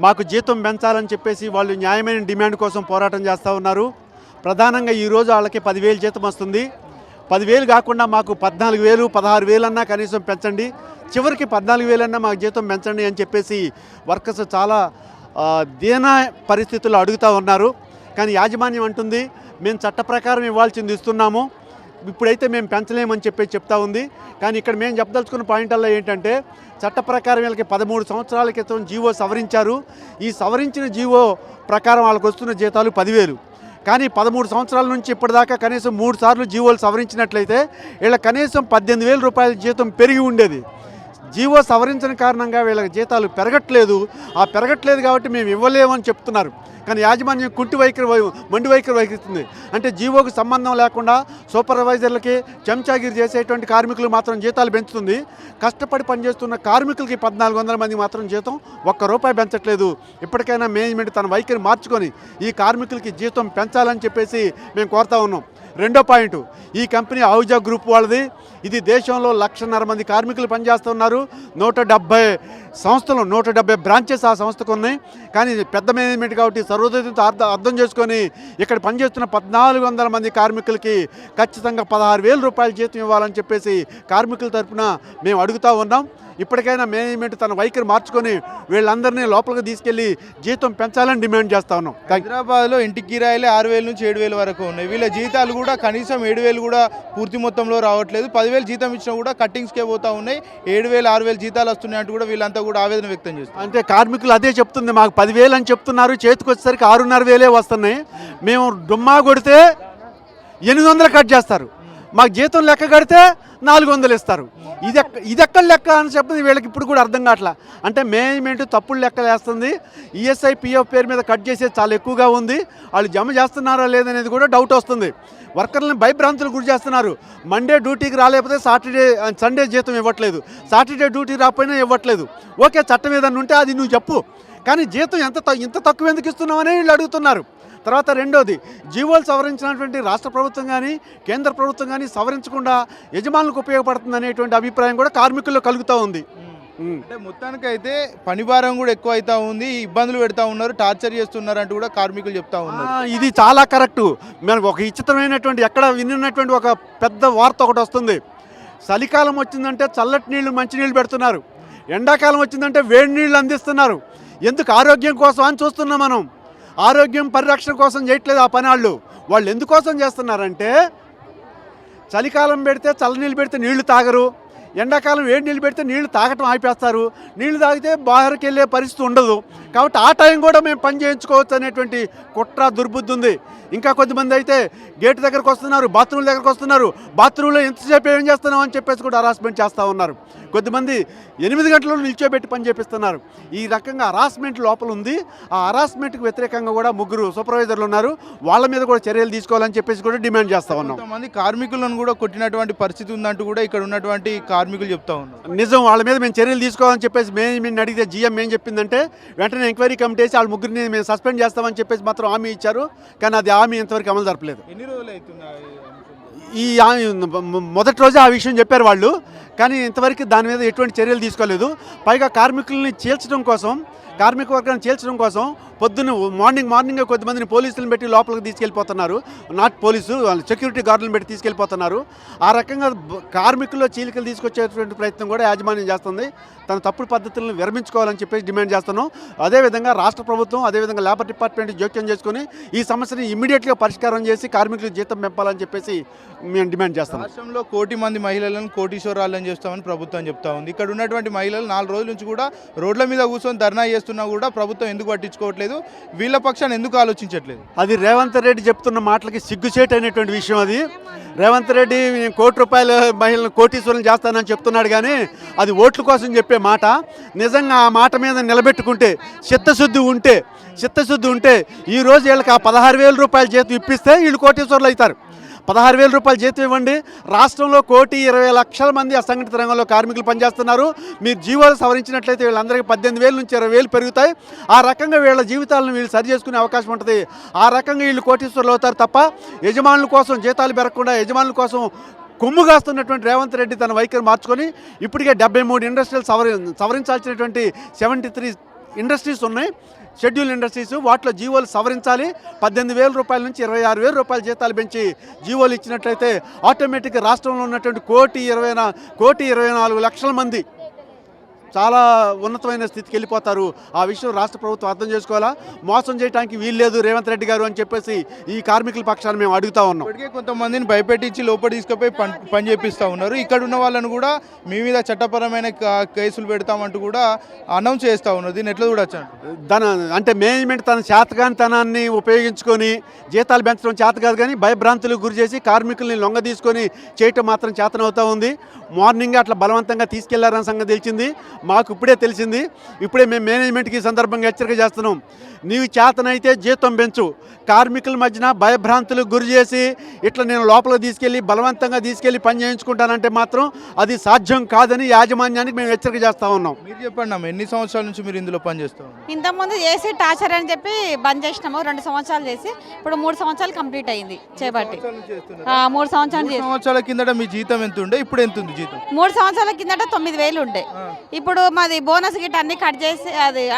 [SPEAKER 3] మాకు జీతం పెంచాలని చెప్పేసి వాళ్ళు న్యాయమైన డిమాండ్ కోసం పోరాటం చేస్తూ ఉన్నారు. ప్రధానంగా ఈరోజు వాళ్ళకి 10,000 జీతం వస్తుంది. 10,000 కాకుండా మాకు 14,000 16,000 అన్నా కనీసం పెంచండి, చివరికి 14,000 అన్నా మాకు జీతం పెంచండి అని చెప్పేసి వర్కర్స్ చాలా దీన పరిస్థితుల్లో అడుగుతూ ఉన్నారు. కానీ యాజమాన్యం అంటుంది, మేము చట్ట ప్రకారం ఇవ్వాల్సింది ఇస్తున్నాము, ఇప్పుడైతే మేము పెంచలేమని చెప్పేసి చెప్తా ఉంది. కానీ ఇక్కడ మేము చెప్పదలుచుకున్న పాయింట్ల్లో ఏంటంటే, చట్ట ప్రకారం వీళ్ళకి 13 సంవత్సరాల క్రితం జీవో సవరించారు. ఈ సవరించిన జీవో ప్రకారం వాళ్ళకి వస్తున్న జీతాలు 10,000. కానీ 13 సంవత్సరాల నుంచి ఇప్పటిదాకా కనీసం 3 సార్లు జీవోలు సవరించినట్లయితే వీళ్ళ కనీసం 18,000 రూపాయల జీతం పెరిగి ఉండేది. జీవో సవరించిన కారణంగా వీళ్ళకి జీతాలు పెరగట్లేదు. ఆ పెరగట్లేదు కాబట్టి మేము ఇవ్వలేమని చెప్తున్నారు. కానీ యాజమాన్యం మొండి వైఖరి వహిస్తుంది. అంటే జీవోకి సంబంధం లేకుండా సూపర్వైజర్లకి చెంచాగిరి చేసేటువంటి కార్మికులు మాత్రం జీతాలు పెంచుతుంది. కష్టపడి పనిచేస్తున్న కార్మికులకి 1400 మంది మాత్రం జీతం ₹1 పెంచట్లేదు. ఇప్పటికైనా మేనేజ్మెంట్ తన వైఖరి మార్చుకొని ఈ కార్మికులకి జీతం పెంచాలని చెప్పేసి మేము కోరుతా ఉన్నాం. రెండో పాయింట్, ఈ కంపెనీ ఆహుజా గ్రూప్ వాళ్ళది. ఇది దేశంలో 1,50,000 మంది కార్మికులు పనిచేస్తున్నారు. 170 సంస్థలు, 170 బ్రాంచెస్ ఆ సంస్థకు ఉన్నాయి. కానీ పెద్ద మేనేజ్మెంట్ కాబట్టి సర్వోదయంతో అర్థం చేసుకొని ఇక్కడ పనిచేస్తున్న 1,400 మంది కార్మికులకి ఖచ్చితంగా ₹16,000 జీతం ఇవ్వాలని చెప్పేసి కార్మికుల తరఫున మేము అడుగుతూ ఉన్నాం. ఇప్పటికైనా మేనేజ్మెంట్ తన వైఖరి మార్చుకొని వీళ్ళందరినీ లోపలికి తీసుకెళ్లి జీతం పెంచాలని డిమాండ్ చేస్తా ఉన్నాం.
[SPEAKER 2] హైదరాబాద్లో ఇంటి కిరాయిలే 6,000 నుంచి 7,000 వరకు ఉన్నాయి. వీళ్ళ జీతాలు కూడా కనీసం 7,000 కూడా పూర్తి మొత్తంలో రావట్లేదు. 10,000 జీతం ఇచ్చినా కూడా కట్టింగ్స్కే పోతా ఉన్నాయి. 7,000 6,000 జీతాలు వస్తున్నాయి అంటూ కూడా వీళ్ళంతా కూడా ఆవేదన వ్యక్తం చేస్తారు.
[SPEAKER 3] అంటే కార్మికులు అదే చెప్తుంది, మాకు 10,000 అని చెప్తున్నారు, చేతికి వచ్చేసరికి 6,500 వస్తున్నాయి. మేము డుమ్మా కొడితే 800 కట్ చేస్తారు, మాకు జీతం లెక్క కడితే 400 ఇస్తారు. ఇది ఎక్కడ లెక్క అని చెప్పింది వీళ్ళకి ఇప్పుడు కూడా అర్థం కావట్లా. అంటే మేనేజ్మెంట్ తప్పుడు లెక్కలు వేస్తుంది. ఈఎస్ఐ పిఎఫ్ పేరు మీద కట్ చేసేది చాలా ఎక్కువగా ఉంది. వాళ్ళు జమ చేస్తున్నారా లేదనేది కూడా డౌట్ వస్తుంది. వర్కర్లను భయభ్రాంతులు గురి చేస్తున్నారు. మండే డ్యూటీకి రాలేకపోతే సండే జీతం ఇవ్వట్లేదు, సాటర్డే డ్యూటీకి రాకపోయినా ఇవ్వట్లేదు. ఓకే, చట్టం ఏదన్నా ఉంటే అది నువ్వు చెప్పు, కానీ జీతం ఇంత తక్కువ ఎందుకు ఇస్తున్నామని వీళ్ళు అడుగుతున్నారు. తర్వాత రెండోది, జీవోలు సవరించినటువంటి రాష్ట్ర ప్రభుత్వం కానీ కేంద్ర ప్రభుత్వం కానీ సవరించకుండా యజమానులకు ఉపయోగపడుతుంది అనేటువంటి అభిప్రాయం కూడా కార్మికుల్లో కలుగుతూ ఉంది.
[SPEAKER 2] అంటే మొత్తానికైతే పని భారం కూడా ఎక్కువ అవుతా ఉంది, ఇబ్బందులు పెడతా ఉన్నారు, టార్చర్ చేస్తున్నారు అంటూ కూడా కార్మికులు చెప్తా ఉన్నారు.
[SPEAKER 3] ఇది చాలా కరెక్టు. మనకు ఒక విచిత్రమైనటువంటి ఎక్కడ విన్నటువంటి ఒక పెద్ద వార్త ఒకటి వస్తుంది. చలికాలం వచ్చిందంటే చల్లటి నీళ్లు మంచినీళ్ళు పెడుతున్నారు, ఎండాకాలం వచ్చిందంటే వేడి నీళ్ళు అందిస్తున్నారు. ఎందుకు? ఆరోగ్యం కోసం అని చూస్తున్నాం మనం. ఆరోగ్యం పరిరక్షణ కోసం చేయట్లేదు ఆ పని. వాళ్ళు ఎందుకోసం చేస్తున్నారంటే చలికాలం పెడితే చల్లనీళ్ళు పెడితే నీళ్లు తాగరు, ఎండాకాలం వేడి నీళ్ళు పెడితే నీళ్లు తాగటం ఆపేస్తారు. నీళ్లు తాగితే బాహర్కి వెళ్ళే పరిస్థితి ఉండదు. కాబట్టి ఆ టైం కూడా మేము పని చేయించుకోవచ్చు అనేటువంటి కుట్ర దుర్బుద్ధి ఉంది. ఇంకా కొద్దిమంది అయితే గేటు దగ్గరకు వస్తున్నారు, బాత్రూమ్ల దగ్గరకు వస్తున్నారు, బాత్రూంలో ఎంతసేపు ఏం చేస్తున్నాం అని చెప్పేసి కూడా హరాస్మెంట్ చేస్తూ ఉన్నారు. కొద్దిమంది 8 గంటలు నిల్చోబెట్టి పని చేపిస్తున్నారు. ఈ రకంగా హరాస్మెంట్ లోపల ఉంది. ఆ హరాస్మెంట్కి వ్యతిరేకంగా కూడా 3 సూపర్వైజర్లు ఉన్నారు. వాళ్ళ మీద కూడా చర్యలు తీసుకోవాలని చెప్పేసి కూడా డిమాండ్ చేస్తూ ఉన్నాం.
[SPEAKER 2] కొంతమంది కార్మికులను కూడా కొట్టినటువంటి పరిస్థితి ఉందంటూ కూడా ఇక్కడ ఉన్నటువంటి కార్మికులు చెప్తా ఉన్నారు.
[SPEAKER 3] నిజం, వాళ్ళ మీద మేము చర్యలు తీసుకోవాలని చెప్పేసి మేనేజ్మెంట్ అడిగితే జీఎం ఏం చెప్పిందంటే వెంటనే ఎంక్వైరీ కమిటీ వేసి వాళ్ళ 3 మేము సస్పెండ్ చేస్తామని చెప్పేసి మాత్రం హామీ ఇచ్చారు. కానీ అది హామీ ఇంతవరకు అమలు జరపలేదు.
[SPEAKER 2] ఎన్ని రోజులు అవుతున్నాయి?
[SPEAKER 3] మొదటి రోజే ఆ విషయం చెప్పారు వాళ్ళు, కానీ ఇంతవరకు దాని మీద ఎటువంటి చర్యలు తీసుకోలేదు. పైగా కార్మికుల్ని చీల్చడం కోసం, కార్మిక వర్గాన్ని చీల్చడం కోసం పొద్దున్న మార్నింగ్ కొద్దిమందిని పోలీసులను పెట్టి లోపలికి తీసుకెళ్ళిపోతున్నారు. నాట్ పోలీసు, సెక్యూరిటీ గార్డులను పెట్టి తీసుకెళ్ళిపోతున్నారు. ఆ రకంగా కార్మికుల్లో చీలికలు తీసుకొచ్చేటువంటి ప్రయత్నం కూడా యాజమాన్యం చేస్తుంది. తన తప్పుడు పద్ధతులను విరమించుకోవాలని చెప్పేసి డిమాండ్ చేస్తున్నాం. అదేవిధంగా రాష్ట్ర ప్రభుత్వం, అదేవిధంగా లేబర్ డిపార్ట్మెంట్ జోక్యం చేసుకుని ఈ సమస్యని ఇమ్మీడియట్గా పరిష్కారం చేసి కార్మికులకు జీతం పెంపాలని చెప్పేసి మేము డిమాండ్ చేస్తున్నాం.
[SPEAKER 2] రాష్ట్రంలో 1 కోటి మంది మహిళలను కోటీశ్వరాలను చేస్తామని ప్రభుత్వం చెప్తా ఉంది. ఇక్కడ ఉన్నటువంటి మహిళలు 4 రోజుల నుంచి కూడా రోడ్ల మీద కూర్చొని ధర్నా చేస్తున్నా కూడా ప్రభుత్వం ఎందుకు పట్టించుకోవట్లేదు, వీళ్ళ పక్షాన్ని ఎందుకు ఆలోచించట్లేదు?
[SPEAKER 3] అది రేవంత్ రెడ్డి చెప్తున్న మాటలకి సిగ్గుచేటు అనేటువంటి విషయం. అది రేవంత్ రెడ్డి నేను ₹1 మహిళలను కోటీశ్వరం చేస్తానని చెప్తున్నాడు, కానీ అది ఓట్ల కోసం చెప్పే మాట. నిజంగా ఆ మాట మీద నిలబెట్టుకుంటే, చిత్తశుద్ధి ఉంటే ఈరోజు వీళ్ళకి ఆ ₹16,000 జీతం ఇప్పిస్తే వీళ్ళు కోటీశ్వరులు అవుతారు. ₹16,000 జీతం ఇవ్వండి. రాష్ట్రంలో 1,20,00,000 మంది అసంఘటిత రంగంలో కార్మికులు పనిచేస్తున్నారు. మీరు జీవోలు సవరించినట్లయితే వీళ్ళందరికీ 18,000 నుంచి 20,000 పెరుగుతాయి. ఆ రకంగా వీళ్ళ జీవితాలను వీళ్ళు సరి చేసుకునే అవకాశం ఉంటుంది. ఆ రకంగా వీళ్ళు కోటీశ్వరులు అవుతారు తప్ప యజమానుల కోసం జీతాలు పెరగకుండా, యజమానుల కోసం కొమ్ము కాస్తున్నటువంటి రేవంత్ రెడ్డి తన వైఖరి మార్చుకొని ఇప్పటికే 73 ఇండస్ట్రీలు సవరించాల్సినటువంటి 73 ఇండస్ట్రీస్ ఉన్నాయి, షెడ్యూల్ ఇండస్ట్రీస్. వాటిలో జీవోలు సవరించాలి. ₹18,000 నుంచి ₹26,000 జీతాలు పెంచి జీవోలు ఇచ్చినట్లయితే ఆటోమేటిక్గా రాష్ట్రంలో ఉన్నటువంటి 1,24,00,000 మంది చాలా ఉన్నతమైన స్థితికి వెళ్ళిపోతారు. ఆ విషయం రాష్ట్ర ప్రభుత్వం అర్థం చేసుకోవాలా. మోసం చేయడానికి వీలు లేదు రేవంత్ రెడ్డి గారు అని చెప్పేసి ఈ కార్మికుల పక్షాన్ని మేము అడుగుతా ఉన్నాం.
[SPEAKER 2] ఇప్పటికే కొంతమందిని భయపెట్టించి లోపల తీసుకుపోయి పని చేపిస్తూ ఉన్నారు. ఇక్కడ ఉన్న వాళ్ళని కూడా మీ మీద చట్టపరమైన కేసులు పెడతామంటూ కూడా అనౌన్స్ చేస్తూ ఉన్నారు. దీన్ని ఎట్లా చూడొచ్చు?
[SPEAKER 3] అంటే మేనేజ్మెంట్ తన చేతగానితనాన్ని ఉపయోగించుకొని జీతాలు పెంచడం చేత కాదు, కానీ భయభ్రాంతులకు గురి చేసి కార్మికుల్ని లొంగ తీసుకొని చేయటం మాత్రం చేతనవుతూ ఉంది. మార్నింగ్ అట్లా బలవంతంగా తీసుకెళ్లారన్న సంగతి తెలిసింది. మాకు ఇప్పుడే తెలిసింది. ఇప్పుడే మేము మేనేజ్మెంట్కి ఈ సందర్భంగా హెచ్చరిక చేస్తున్నాం. నీవు చేతనైతే జీతం పెంచు, కార్మికుల మధ్యన భయభ్రాంతులకు గురి చేసి ఇట్లా నేను లోపల తీసుకెళ్ళి బలవంతంగా తీసుకెళ్ళి పని చేయించుకుంటానంటే మాత్రం అది సాధ్యం కాదని యాజమాన్యానికి మేము హెచ్చరిక చేస్తూ ఉన్నాం.
[SPEAKER 2] మీరు చెప్పండి అమ్మ, ఎన్ని సంవత్సరాల నుంచి మీరు ఇందులో పనిచేస్తాం?
[SPEAKER 10] ఇంతకుముందు చేసి టార్చర్ అని చెప్పి బంద్ చేసినాము. 2 సంవత్సరాలు చేసి ఇప్పుడు 3 సంవత్సరాలు కంప్లీట్ అయింది చేపట్టి. 3 సంవత్సరాలు చేసి
[SPEAKER 2] సంవత్సరాల కిందట మీ జీతం ఎంత ఉండే, ఇప్పుడు ఎంత ఉంది జీతం?
[SPEAKER 10] 3 సంవత్సరాల కిందట 9,000 ఉండే. ఇప్పుడు మాది బోనస్ గిట్ అన్ని కట్ చేసి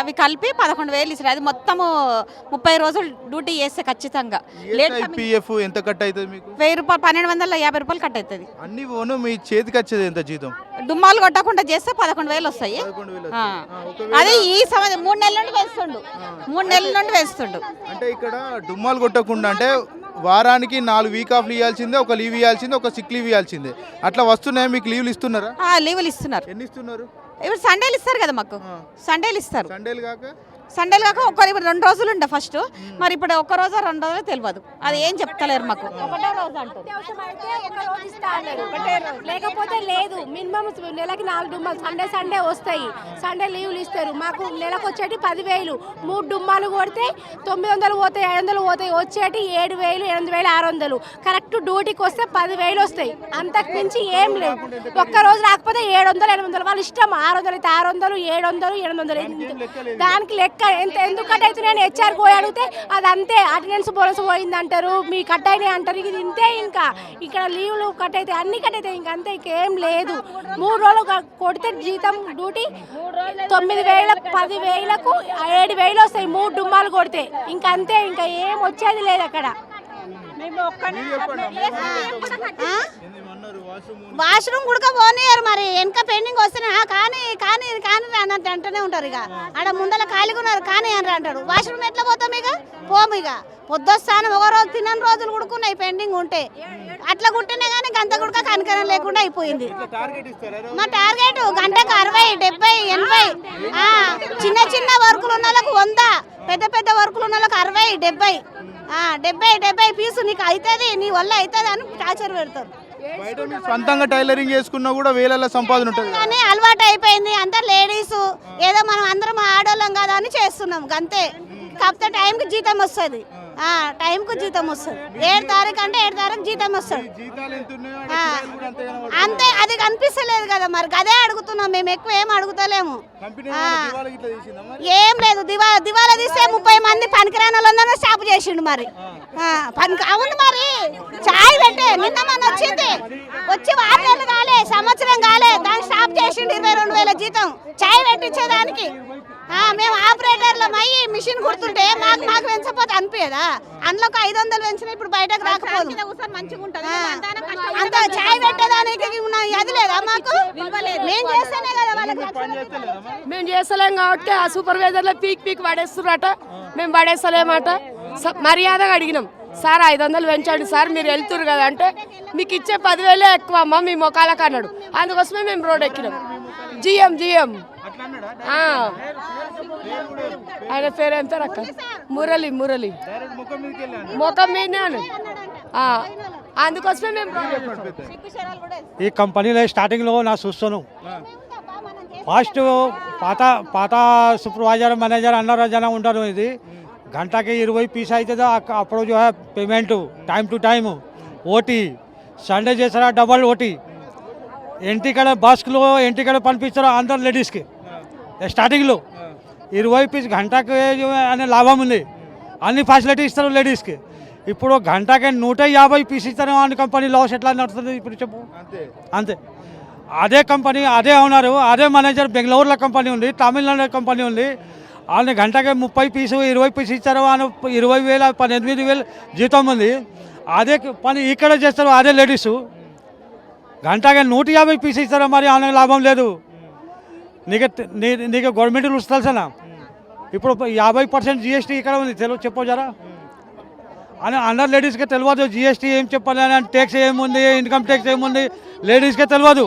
[SPEAKER 10] అవి కలిపి 11,000 ఇస్తారు. అది మొత్తము 30 రోజులు డ్యూటీ చేస్తే ఖచ్చితంగా
[SPEAKER 2] పిఎఫ్ ఎంత కట్ అవుతుంది మీకు?
[SPEAKER 10] 1000 రూపాయలు, 1,250 రూపాయలు కట్ అవుతుంది.
[SPEAKER 2] అన్ని ఓను మీ చేతికి వచ్చేది ఎంత జీతం?
[SPEAKER 10] డుమ్మాలు కొట్టకుండా చేస్తే 11,000 వస్తాయి. అది ఈ సంవత్సరం 3 నెలల నుండి వేస్తుండు. 3 నెలల నుండి వేస్తుండు.
[SPEAKER 2] అంటే ఇక్కడ డుమ్మాలు కొట్టకుండా అంటే వారానికి 4 వీక్ ఆఫ్ ఇవ్వాల్సిందే, ఒక లీవ్ ఇవ్వాల్సిందే, ఒక సిక్ లీవ్ ఇవ్వాల్సిందే. అట్లా వస్తున్నాయా మీకు? లీవ్లు ఇస్తున్నారా?
[SPEAKER 10] లీవులు ఇస్తున్నారు.
[SPEAKER 2] ఎన్ని ఇస్తున్నారు?
[SPEAKER 10] ఇప్పుడు సండేలు ఇస్తారు కదా మాకు. సండేలు ఇస్తారు.
[SPEAKER 2] సండేలు కాక
[SPEAKER 10] ఇప్పుడు 2 రోజులు ఉండే ఫస్ట్. మరి ఇప్పుడు 1 రోజు 2 రోజులు తెలియదు. అది ఏం చెప్తలేరు మాకు. ఒకటే రోజు అంటారు.
[SPEAKER 4] లేకపోతే లేదు. మినిమం నెలకి 4 డుమ్మాలు సండే వస్తాయి. సండే లీవ్లు ఇస్తారు. మాకు నెలకు వచ్చేటి 10,000. 3 డుమ్మాలు కొడితే 900 పోతాయి, 500 పోతాయి. వచ్చేటి 7,000, 8,600. కరెక్ట్ డ్యూటీకి వస్తే 10,000 వస్తాయి. అంతకు మించి ఏం లేదు. ఒక్క రోజు రాకపోతే 700, 800 వాళ్ళు ఇష్టం. 600 అయితే 600, 700, 800. దానికి లెక్క ఎంత ఎందుకు కట్ అవుతుంది? నేను హెచ్ఆర్ పోయి అడిగితే అది అంతే, అటెండెన్స్ బోనస్ పోయింది అంటారు, మీ కట్ అయినాయి అంటారు. ఇది ఇంతే. ఇంకా ఇక్కడ లీవ్లు కట్ అయితే అన్ని కట్ అవుతాయి. ఇంకా అంతే, ఇంకేం లేదు. 3 రోజులు కొడితే జీతం డ్యూటీ 9,000, 10,000కు 7,000 వస్తాయి. 3 డుమ్మాలు కొడితే ఇంకా అంతే. ఇంకా ఏం వచ్చేది లేదు అక్కడ.
[SPEAKER 9] వాష్రూమ్ కూడా పోనీయారు. మరి వెనక పెండింగ్ వస్తున్నా కానీ కానీ కానీ అన్నట్టు అంటూనే ఉంటారు. ఇక ఆడ ముందర ఖాళీగా ఉన్నారు కానీ అని అంటాడు. వాష్రూమ్ ఎట్లా పోతాం? ఇక పోము. ఇక పొద్దుస్తాను ఒక రోజు తినని రోజులు కుడుకున్నాయి పెండింగ్ ఉంటే. అట్లా కుట్టినా కానీ గంట కుడక కనికరం లేకుండా అయిపోయింది. మా టార్గెట్ గంటకు 60, 70, 80. చిన్న చిన్న వర్కులు ఉన్న వాళ్ళకు 100, పెద్ద పెద్ద వర్కులు ఉన్న వాళ్ళకి 60, 70 పీసు నీకు అవుతుంది, నీ వల్ల అవుతుంది అని టార్చర్ పెడతారు.
[SPEAKER 2] సొంతంగా టైలరింగ్ చేసుకున్నా కూడా వేలల్లో సంపాదన ఉంటుంది.
[SPEAKER 9] కానీ అలవాటు అయిపోయింది. అంతా లేడీస్ ఏదో మనం అందరం ఆడోళ్ళం కదా అని చేస్తున్నాం అంతే. కాకపోతే టైంకి జీతం వస్తుంది. టైంకు జీతం వస్తుంది. 7 తారీఖు అంటే 7 తారీఖు జీతం వస్తుంది అంతే. అది కనిపిస్తలేదు కదా. మరి అదే అడుగుతున్నాం మేము. ఎక్కువ ఏం అడుగుతలేము. ఏం లేదు. దివాలా తీస్తే 30 మంది పనికిరాని వాళ్ళందరూ స్టాప్ చేసిండు. మరి అవును. మరి చాయ్ పెట్టే నిన్న మన వచ్చింది. వచ్చి 6 నెలలు కాలే, సంవత్సరం కాలే, దాన్ని స్టాప్ చేసిండు. 22,000 జీతం చాయ్ పెట్టించేదానికి. మేము ఆపరేటర్లం అయ్యి మిషన్ కుడుతుంటే మాకు పెంచకపోతే అనిపించదా? అందులో 500 పెంచిన ఇప్పుడు బయటకు రాకపోదు. అంత చాయ్ పెట్టేదానికి అది లేదా మాకు? మేము చేస్తేనే కదా వాళ్ళకి.
[SPEAKER 8] మేము చేస్తలేం కాబట్టి ఆ సూపర్వైజర్లో పీక్ పడేస్తున్నారట. మేము పడేస్తలేమట. మర్యాదగా అడిగినాం, సార్ 500 పెంచండి సార్, మీరు వెళ్తురు కదా అంటే మీకు ఇచ్చే 10,000 ఎక్కువ అమ్మ మీ మొఖాలకు అన్నాడు. అందుకోసమే మేము రోడ్ ఎక్కినాం. జిఎం ఆయన పేరు ఏం పేరు అక్క? మురళి ముఖం మీదనే అని. అందుకోసమే మేము
[SPEAKER 12] ఈ కంపెనీలో స్టార్టింగ్లో నా చూస్తాను. ఫస్ట్ పాత సూపర్వైజర్ మేనేజర్ అన్నారు జనం ఉంటారు. ఇది గంటకి 20 పీస్ అవుతుందో అప్పుడు जो है payment time to time OT Sunday చేస్తారా డబల్ ఓటీ. ఇంటికాడ బస్లో ఇంటికాడ పంపిస్తారో అందరు లేడీస్కి. స్టార్టింగ్లో 20 పీస్ గంటకి అనే లాభం ఉంది. అన్ని ఫెసిలిటీ ఇస్తారు లేడీస్కి. ఇప్పుడు గంటకి 150 పీస్ ఇస్తారు. అన్ని కంపెనీ లాస్ ఎట్లా నడుస్తుంది ఇప్పుడు చెప్పు? అంతే. అదే కంపెనీ అదే ఓనరు అదే మేనేజర్ బెంగళూరులో కంపెనీ ఉంది, తమిళనాడులో కంపెనీ ఉంది. వాళ్ళని గంటకి 30 పీసు 20 పీసు ఇచ్చారు. వాళ్ళు 20,000 18,000 జీతం ఉంది. అదే పని ఇక్కడ చేస్తారు అదే లేడీసు. గంటకి 150 పీసు ఇస్తారో మరి వాళ్ళకి లాభం లేదు. నీకు గవర్నమెంట్ రూల్స్ తెలుసా? ఇప్పుడు 50% GST ఇక్కడ ఉంది. చెప్పు జరా అని అందరు లేడీస్కి తెలియదు. GST ఏం చెప్పాలి అని, ట్యాక్స్ ఏముంది, ఇన్కమ్ ట్యాక్స్ ఏముంది లేడీస్కే తెలియదు.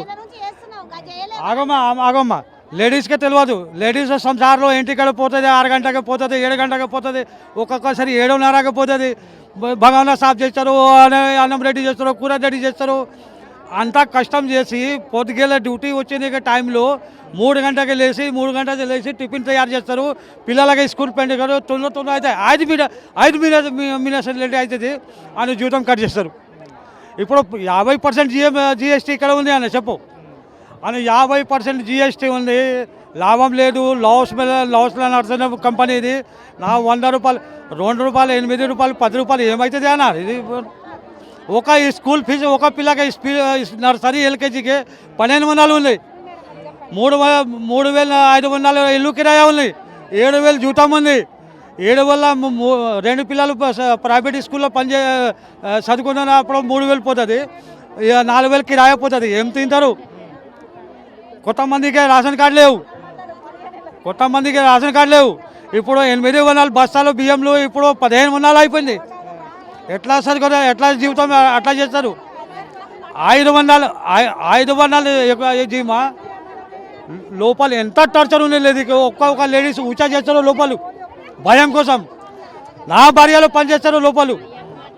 [SPEAKER 12] ఆగమ్మా లేడీస్కే తెలియదు. లేడీస్ సంసారంలో ఇంటికాడ పోతుంది 6 గంటకి పోతుంది, 7 గంటకి పోతుంది, ఒక్కొక్కసారి 7:30కి పోతుంది. భగవాన్ సాఫ్ చేస్తారు, అన్నం రెడీ చేస్తారు, కూర రెడీ చేస్తారు. అంతా కష్టం చేసి పొద్దుగేల డ్యూటీ వచ్చే టైంలో 3 గంటలకి లేచి 3 గంటలకి లేచి టిఫిన్ తయారు చేస్తారు, పిల్లలకి స్కూల్ పెండుతారు, తొందర అయితే 5 మినిట్స్ లేట్ అవుతుంది అని జీతం కట్ చేస్తారు. ఇప్పుడు 50% జిఎస్టీ ఇక్కడ ఉంది అని చెప్పు అని 50% జిఎస్టీ ఉంది, లాభం లేదు, లాస్లో నడుస్తున్న కంపెనీ ఇది. నా 100 రూపాయలు 2 రూపాయలు 8 రూపాయలు 10 రూపాయలు ఏమవుతుంది అన్నారు. ఇది ఒక స్కూల్ ఫీజు ఒక పిల్లకి నర్సరీ ఎల్కేజీకి 1200 ఉంది, 3,500 ఇల్లు కిరాయా ఉంది, 7,000 జీతం ఉంది. 2 పిల్లలు ప్రైవేట్ స్కూల్లో చదువుకున్నప్పుడు 3,000 పోతుంది, 4,000 కిరాయా పోతుంది. ఏం తింటారు? కొంతమందికి రేషన్ కార్డు లేవు. ఇప్పుడు 800 బస్తాలు బియ్యంలో ఇప్పుడు 1500 అయిపోయింది. ఎట్లా సరిగ్గా ఎట్లా జీవితం అట్లా చేస్తారు? 500 జీమా లోపల ఎంత టార్చర్ ఉంది లేదు. ఒక్కొక్క లేడీస్ ఉచా చేస్తారు లోపలు భయం కోసం. నా భార్యలో పనిచేస్తారు లోపలు.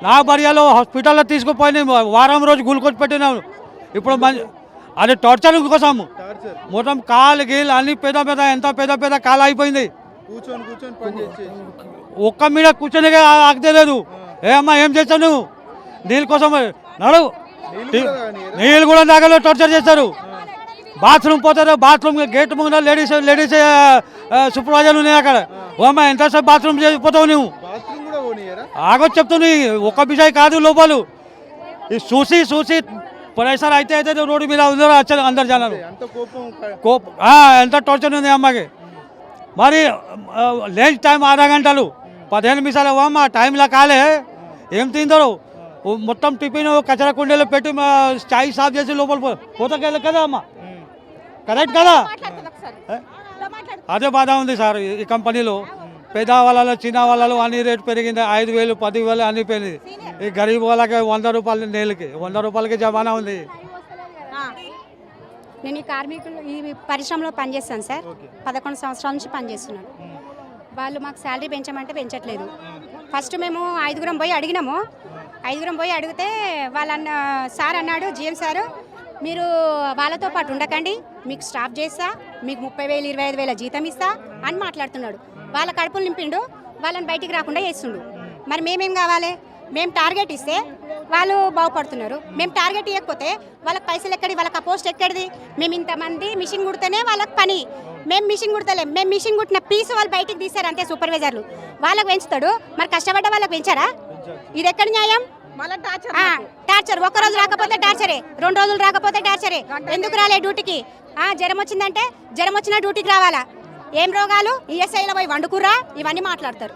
[SPEAKER 12] నా భార్యలో హాస్పిటల్లో తీసుకుపోయి వారం రోజు గ్లూకోజ్ పెట్టినాను. ఇప్పుడు అది టార్చర్ కోసం మొత్తం కాలు గీలు అన్ని ఎంత పెద్ద కాలు అయిపోయింది. ఒక్క మీద కూర్చొని ఆగితే లేదు. ఏమ్మా ఏం చేస్తావు నువ్వు? నీళ్ళ కోసం నడు, నీళ్ళు కూడా దాకా టార్చర్ చేస్తారు. బాత్రూమ్ పోతారు, బాత్రూమ్ గేట్ ముందు లేడీస్ సూపర్వైజర్ ఉన్నాయి అక్కడ. ఓమ్మా ఎంతసేపు బాత్రూమ్ చేసిపోతావు నువ్వు? ఆగొచ్చి చెప్తున్నావు. ఒక్క విషయం కాదు లోపలు చూసి ప్రెషర్ అయితే రోడ్డు మీద వచ్చారు అందరు జనాలు. ఎంత టార్చర్ ఉంది అమ్మకి. మరి లంచ్ టైం 6 గంటలు 15 నిమిషాలు అమ్మ టైంలో కాలే ఏం తింటారు? మొత్తం టిఫిన్ కచరా కుండీలో పెట్టి చాయ్ సాఫ్ చేసి లోపల పోతకెళ్ళి కదా అమ్మ. కరెక్ట్ కదా? అదే బాధ ఉంది సార్ ఈ కంపెనీలో. పేద వాళ్ళలో చిన్న వాళ్ళలో అన్ని రేటు పెరిగింది. 5,000 10,000 అన్ని పెరిగింది. ఈ గరీబ్ వాళ్ళకి 100 రూపాయలు నెలకి 100 రూపాయలకి జమానా ఉంది.
[SPEAKER 6] నేను ఈ కార్మికులు ఈ పరిశ్రమలో పనిచేస్తాను సార్. 11 సంవత్సరాల నుంచి పనిచేస్తున్నాను. వాళ్ళు మాకు శాలరీ పెంచమంటే పెంచట్లేదు. ఫస్ట్ మేము 5గురం పోయి అడిగినాము. 5గురం పోయి అడిగితే సార్ అన్నాడు, జిఎం సారు, మీరు వాళ్ళతో పాటు ఉండకండి, మీకు స్టాప్ చేస్తా, మీకు 30,000 25,000 జీతం ఇస్తా అని మాట్లాడుతున్నాడు. వాళ్ళ కడుపులు నింపిండు, వాళ్ళని బయటికి రాకుండా చేస్తుండు. మరి మేమేం కావాలి? మేము టార్గెట్ ఇస్తే వాళ్ళు బాగుపడుతున్నారు, మేము టార్గెట్ ఇవ్వకపోతే వాళ్ళకి పైసలు ఎక్కడి, వాళ్ళకి ఆ పోస్ట్ ఎక్కడిది? మేము ఇంతమంది మిషన్ కుడితేనే వాళ్ళకి పని, మేము మిషన్ కుడతలేం. మేము మిషన్ కుట్టిన పీస్ వాళ్ళు బయటికి తీస్తారు అంతే సూపర్వైజర్లు. వాళ్ళకి పెంచుతాడు, మరి కష్టపడ్డ వాళ్ళకి పెంచారా? ఇది ఎక్కడ న్యాయం? టార్చర్. 1 రోజు రాకపోతే టార్చరే, 2 రోజులు రాకపోతే టార్చరే. ఎందుకు రాలే డ్యూటీకి? జ్వరం వచ్చిందంటే జ్వరం వచ్చినా డ్యూటీకి రావాలా? ఏం రోగాలు? ఈఎస్ఐలో పోయి వండుకుర్రా? ఇవన్నీ మాట్లాడతారు.